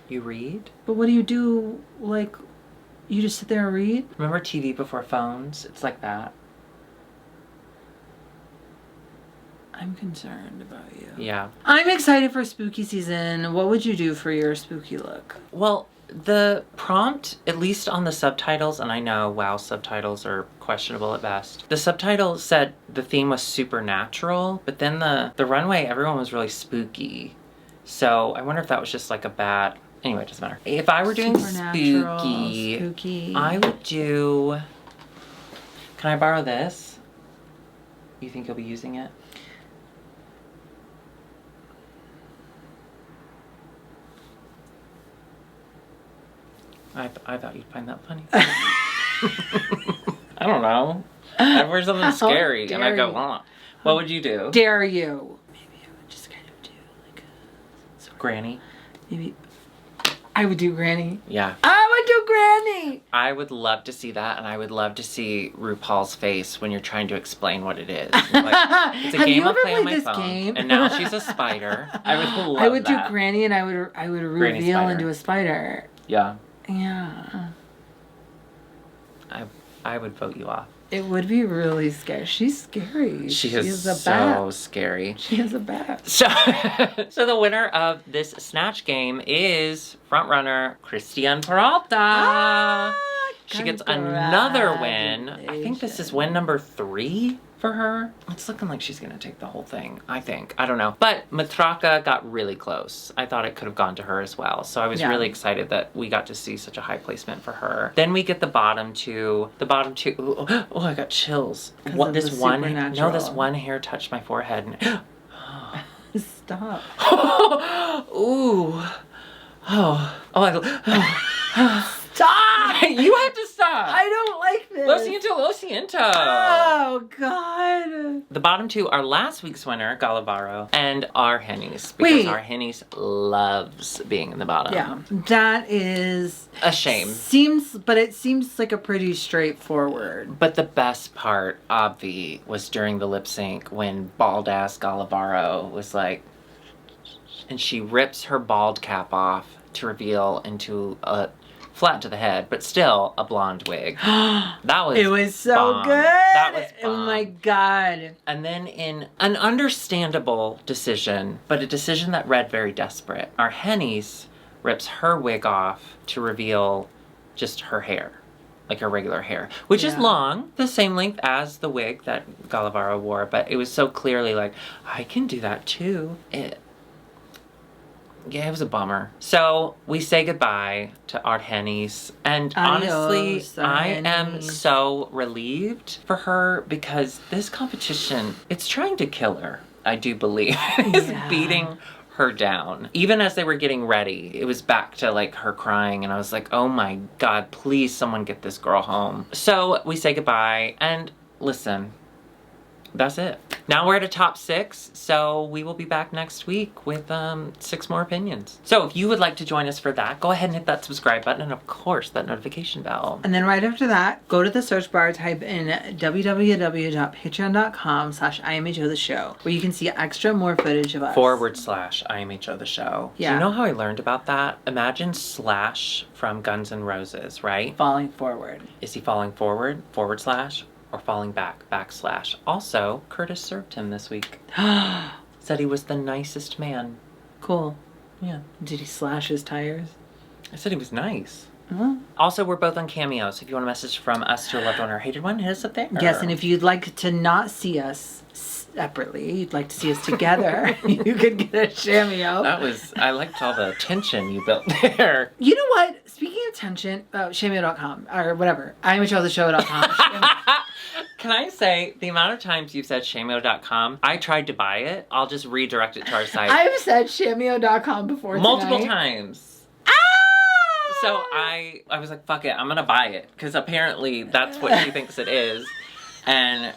[SPEAKER 2] You read?
[SPEAKER 1] But what do you do, like, you just sit there and read?
[SPEAKER 2] Remember TV before phones? It's like that.
[SPEAKER 1] I'm concerned about you.
[SPEAKER 2] Yeah.
[SPEAKER 1] I'm excited for spooky season. What would you do for your spooky look?
[SPEAKER 2] Well, the prompt, at least on the subtitles, and I know, wow, subtitles are questionable at best. The subtitle said the theme was supernatural, but then the runway, everyone was really spooky. So I wonder if that was just like a bad... Anyway, it doesn't matter. If I were doing spooky, I would do... Can I borrow this? You think you'll be using it? I thought you'd find that funny. I don't know. I wear something scary and I go, huh? What would you do?
[SPEAKER 1] Dare you? Maybe I would just kind of do like a...
[SPEAKER 2] Granny?
[SPEAKER 1] Maybe... I would do Granny.
[SPEAKER 2] Yeah.
[SPEAKER 1] I would do Granny!
[SPEAKER 2] I would love to see that, and I would love to see RuPaul's face when you're trying to explain what it is. Like, it's a game I play on my phone,
[SPEAKER 1] game?
[SPEAKER 2] And now she's a spider. I would love that.
[SPEAKER 1] I would do Granny, and I would reveal into a spider.
[SPEAKER 2] Yeah.
[SPEAKER 1] Yeah.
[SPEAKER 2] I would vote you off.
[SPEAKER 1] It would be really scary. She's scary.
[SPEAKER 2] She is
[SPEAKER 1] a
[SPEAKER 2] so
[SPEAKER 1] bat.
[SPEAKER 2] scary.
[SPEAKER 1] She is a bat.
[SPEAKER 2] So the winner of this Snatch game is frontrunner Christian Peralta. She gets another win. I think this is win number 3 for her. It's looking like she's going to take the whole thing, I think. I don't know. But Matraka got really close. I thought it could have gone to her as well. So I was really excited that we got to see such a high placement for her. Then we get the bottom two. The bottom two. Oh, I got chills. What this one? No, this one hair touched my forehead. And,
[SPEAKER 1] stop.
[SPEAKER 2] Ooh. Stop! You have to stop.
[SPEAKER 1] I don't like this.
[SPEAKER 2] Lo siento.
[SPEAKER 1] Oh, God.
[SPEAKER 2] The bottom two are last week's winner, Galavaro, and our Hennies. Because our Hennies loves being in the bottom.
[SPEAKER 1] Yeah. That is...
[SPEAKER 2] a shame.
[SPEAKER 1] It seems like a pretty straightforward.
[SPEAKER 2] But the best part, Obvi, was during the lip sync when bald-ass Galavaro was like... and she rips her bald cap off to reveal into a... flat to the head, but still a blonde wig. It was so bomb.
[SPEAKER 1] Good.
[SPEAKER 2] That was bomb.
[SPEAKER 1] Oh my God.
[SPEAKER 2] And then in an understandable decision, but a decision that read very desperate, our Hennies rips her wig off to reveal just her hair. Like her regular hair. Which is long, the same length as the wig that Galavaro wore, but it was so clearly like, I can do that too. Yeah, it was a bummer. So we say goodbye to our Hennies. And honestly, I am so relieved for her because this competition, it's trying to kill her, I do believe. It's beating her down. Even as they were getting ready, it was back to like her crying and I was like, oh my God, please someone get this girl home. So we say goodbye and listen, that's it. Now we're at a top 6, so we will be back next week with 6 more opinions. So if you would like to join us for that, go ahead and hit that subscribe button and of course that notification bell.
[SPEAKER 1] And then right after that, go to the search bar, type in www.patreon.com/IMHO the show, where you can see more footage of us.
[SPEAKER 2] /IMHO the show. Yeah. Do you know how I learned about that? Imagine Slash from Guns N' Roses, right?
[SPEAKER 1] Falling forward.
[SPEAKER 2] Is he falling forward, / or falling back, /? Also, Curtis served him this week. Said he was the nicest man.
[SPEAKER 1] Cool.
[SPEAKER 2] Yeah.
[SPEAKER 1] Did he slash his tires?
[SPEAKER 2] I said he was nice.
[SPEAKER 1] Uh-huh.
[SPEAKER 2] Also, we're both on Cameo, so if you want a message from us to a loved one or hated one, hit us up there.
[SPEAKER 1] Yes, and if you'd like to not see us separately, you'd like to see us together, you could get a Cameo.
[SPEAKER 2] I liked all the tension you built there.
[SPEAKER 1] You know what? Speaking of tension, Cameo.com, or whatever, IMHOtheshow.com.
[SPEAKER 2] Can I say, the amount of times you've said Shameo.com, I tried to buy it. I'll just redirect it to our site.
[SPEAKER 1] I've said Shameo.com before
[SPEAKER 2] multiple
[SPEAKER 1] tonight.
[SPEAKER 2] Times. So I was like, fuck it, I'm gonna buy it. Because apparently that's what she thinks it is. And it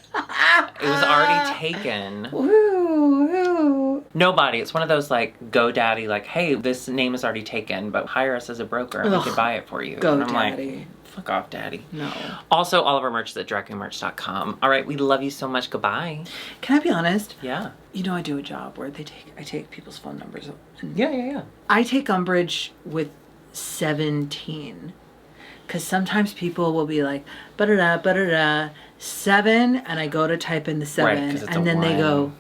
[SPEAKER 2] was already taken.
[SPEAKER 1] Woo.
[SPEAKER 2] Nobody. It's one of those like GoDaddy, like, hey, this name is already taken, but hire us as a broker and we can buy it for you. And I'm like, fuck off, daddy.
[SPEAKER 1] No.
[SPEAKER 2] Also, all of our merch is at dragqueenmerch.com. All right, we love you so much. Goodbye.
[SPEAKER 1] Can I be honest?
[SPEAKER 2] Yeah.
[SPEAKER 1] You know, I do a job where I take people's phone numbers.
[SPEAKER 2] Yeah.
[SPEAKER 1] I take umbrage with 17. Because sometimes people will be like, ba-da-da, 7, and I go to type in the 7,
[SPEAKER 2] right,
[SPEAKER 1] and then they go,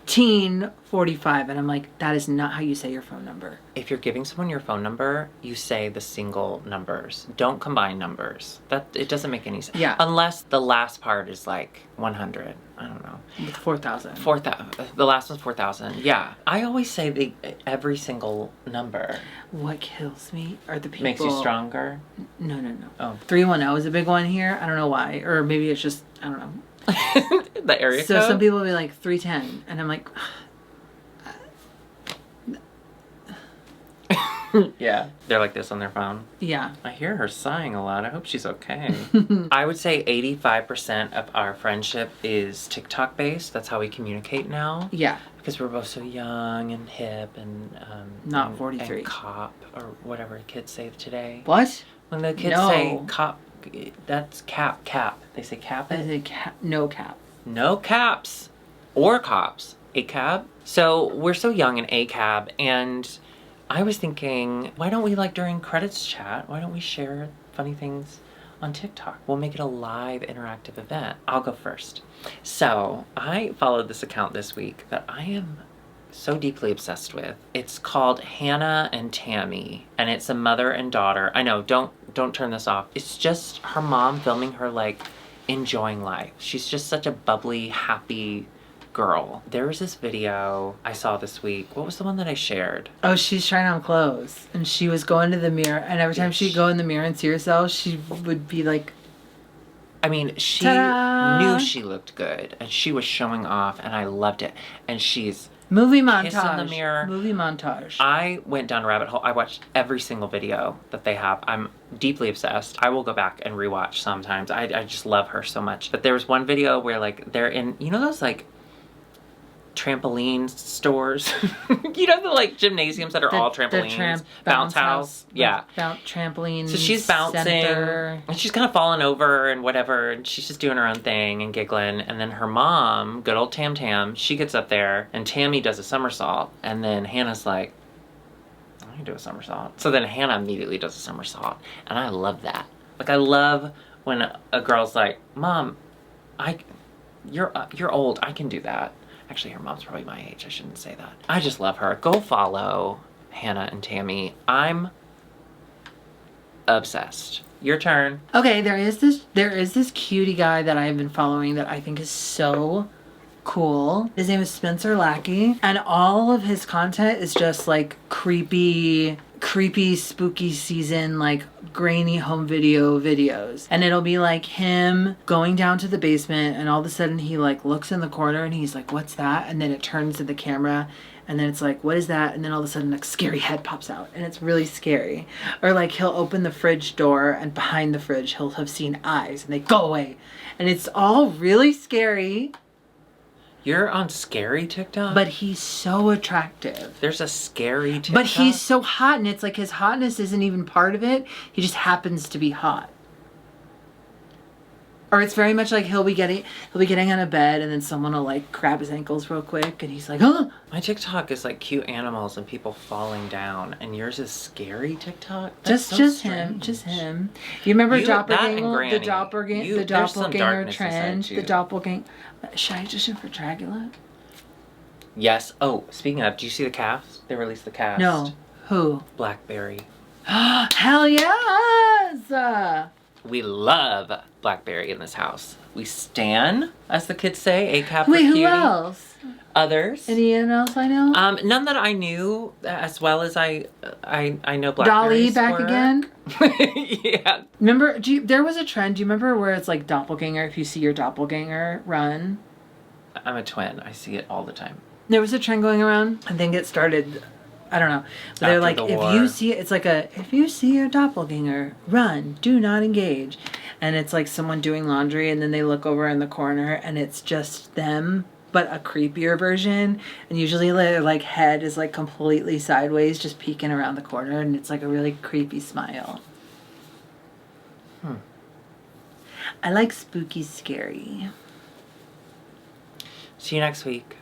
[SPEAKER 1] teen 45, and I'm like, that is not how you say your phone number.
[SPEAKER 2] If you're giving someone your phone number, you say the single numbers. Don't combine numbers. It doesn't make any sense.
[SPEAKER 1] Yeah.
[SPEAKER 2] Unless the last part is like 100. I don't know.
[SPEAKER 1] 4,000.
[SPEAKER 2] 4,000. The last one's 4,000. Yeah. I always say every single number.
[SPEAKER 1] What kills me are the people...
[SPEAKER 2] Makes you stronger?
[SPEAKER 1] No.
[SPEAKER 2] Oh.
[SPEAKER 1] 310 is a big one here. I don't know why. Or maybe it's just, I don't know.
[SPEAKER 2] The area code?
[SPEAKER 1] So some people will be like 310, and I'm like...
[SPEAKER 2] Yeah. They're like this on their phone.
[SPEAKER 1] Yeah.
[SPEAKER 2] I hear her sighing a lot. I hope she's okay. I would say 85% of our friendship is TikTok based. That's how we communicate now.
[SPEAKER 1] Yeah.
[SPEAKER 2] Because we're both so young and hip and...
[SPEAKER 1] not 43.
[SPEAKER 2] And cop, or whatever kids say today.
[SPEAKER 1] What?
[SPEAKER 2] When the kids say cop, that's cap. They say cap it?
[SPEAKER 1] They say no cap.
[SPEAKER 2] No caps. Or cops. A cab. So we're so young in a cab, and... I was thinking, why don't we, like, during credits chat, why don't we share funny things on TikTok? We'll make it a live interactive event. I'll go first. So, I followed this account this week that I am so deeply obsessed with. It's called Hannah and Tammy, and it's a mother and daughter. I know, don't don't turn this off. It's just her mom filming her, like, enjoying life. She's just such a bubbly, happy girl. There was this video I saw this week. What was the one that I shared?
[SPEAKER 1] Oh, she's trying on clothes. And she was going to the mirror. And every time she'd go in the mirror and see herself, she would be like...
[SPEAKER 2] I mean, she
[SPEAKER 1] Ta-da!
[SPEAKER 2] knew she looked good. And she was showing off. And I loved it. And she's...
[SPEAKER 1] Movie montage.
[SPEAKER 2] Kiss in the mirror.
[SPEAKER 1] Movie montage.
[SPEAKER 2] I went down a rabbit hole. I watched every single video that they have. I'm deeply obsessed. I will go back and rewatch sometimes. I just love her so much. But there was one video where, like, they're in... You know those, like... trampoline stores. You know the like gymnasiums that are all trampolines, bounce house. Yeah,
[SPEAKER 1] trampoline.
[SPEAKER 2] So she's bouncing
[SPEAKER 1] center.
[SPEAKER 2] and she's kind of falling over and whatever, and she's just doing her own thing and giggling. And then her mom, good old Tam, she gets up there and Tammy does a somersault, and then Hannah's like, I can do a somersault. So then Hannah immediately does a somersault, and I love that. Like, I love when a girl's like, Mom, you're old, I can do that. Actually, her mom's probably my age. I shouldn't say that. I just love her. Go follow Hannah and Tammy. I'm obsessed. Your turn.
[SPEAKER 1] Okay, there is this cutie guy that I've been following that I think is so cool. His name is Spencer Lackey, and all of his content is just like creepy, spooky season, like grainy home videos. And it'll be like him going down to the basement, and all of a sudden he like looks in the corner and he's like, what's that? And then it turns to the camera, and then it's like, what is that? And then all of a sudden a scary head pops out, and it's really scary. Or like he'll open the fridge door, and behind the fridge he'll have seen eyes, and they go away. And it's all really scary.
[SPEAKER 2] You're on scary TikTok?
[SPEAKER 1] But he's so attractive.
[SPEAKER 2] There's a scary TikTok?
[SPEAKER 1] But he's so hot, and it's like his hotness isn't even part of it. He just happens to be hot. Or it's very much like he'll be getting on a bed, and then someone will like grab his ankles real quick, and he's like, huh?
[SPEAKER 2] My TikTok is like cute animals and people falling down, and yours is scary TikTok?
[SPEAKER 1] Just him. You remember the doppelganger trend? The doppelganger. Should I audition for Dracula?
[SPEAKER 2] Yes. Oh, speaking of, do you see the cast? They released the cast.
[SPEAKER 1] No. Who?
[SPEAKER 2] Blackberry.
[SPEAKER 1] Hell yes!
[SPEAKER 2] We love Blackberry in this house. We stan, as the kids say, ACAB
[SPEAKER 1] Wait,
[SPEAKER 2] for
[SPEAKER 1] who
[SPEAKER 2] cutie.
[SPEAKER 1] else?
[SPEAKER 2] Others.
[SPEAKER 1] Anyone else I know?
[SPEAKER 2] None that I knew as well as I know Blackberry's
[SPEAKER 1] Dolly back
[SPEAKER 2] work.
[SPEAKER 1] again?
[SPEAKER 2] Yeah.
[SPEAKER 1] Remember, there was a trend, do you remember where it's like doppelganger, if you see your doppelganger, run?
[SPEAKER 2] I'm a twin. I see it all the time.
[SPEAKER 1] There was a trend going around. I think it started, I don't know. But they're like, if you see it, it's like if you see your doppelganger, run, do not engage. And it's like someone doing laundry, and then they look over in the corner, and it's just them, but a creepier version. And usually their like head is like completely sideways, just peeking around the corner, and it's like a really creepy smile. I like spooky, scary.
[SPEAKER 2] See you next week.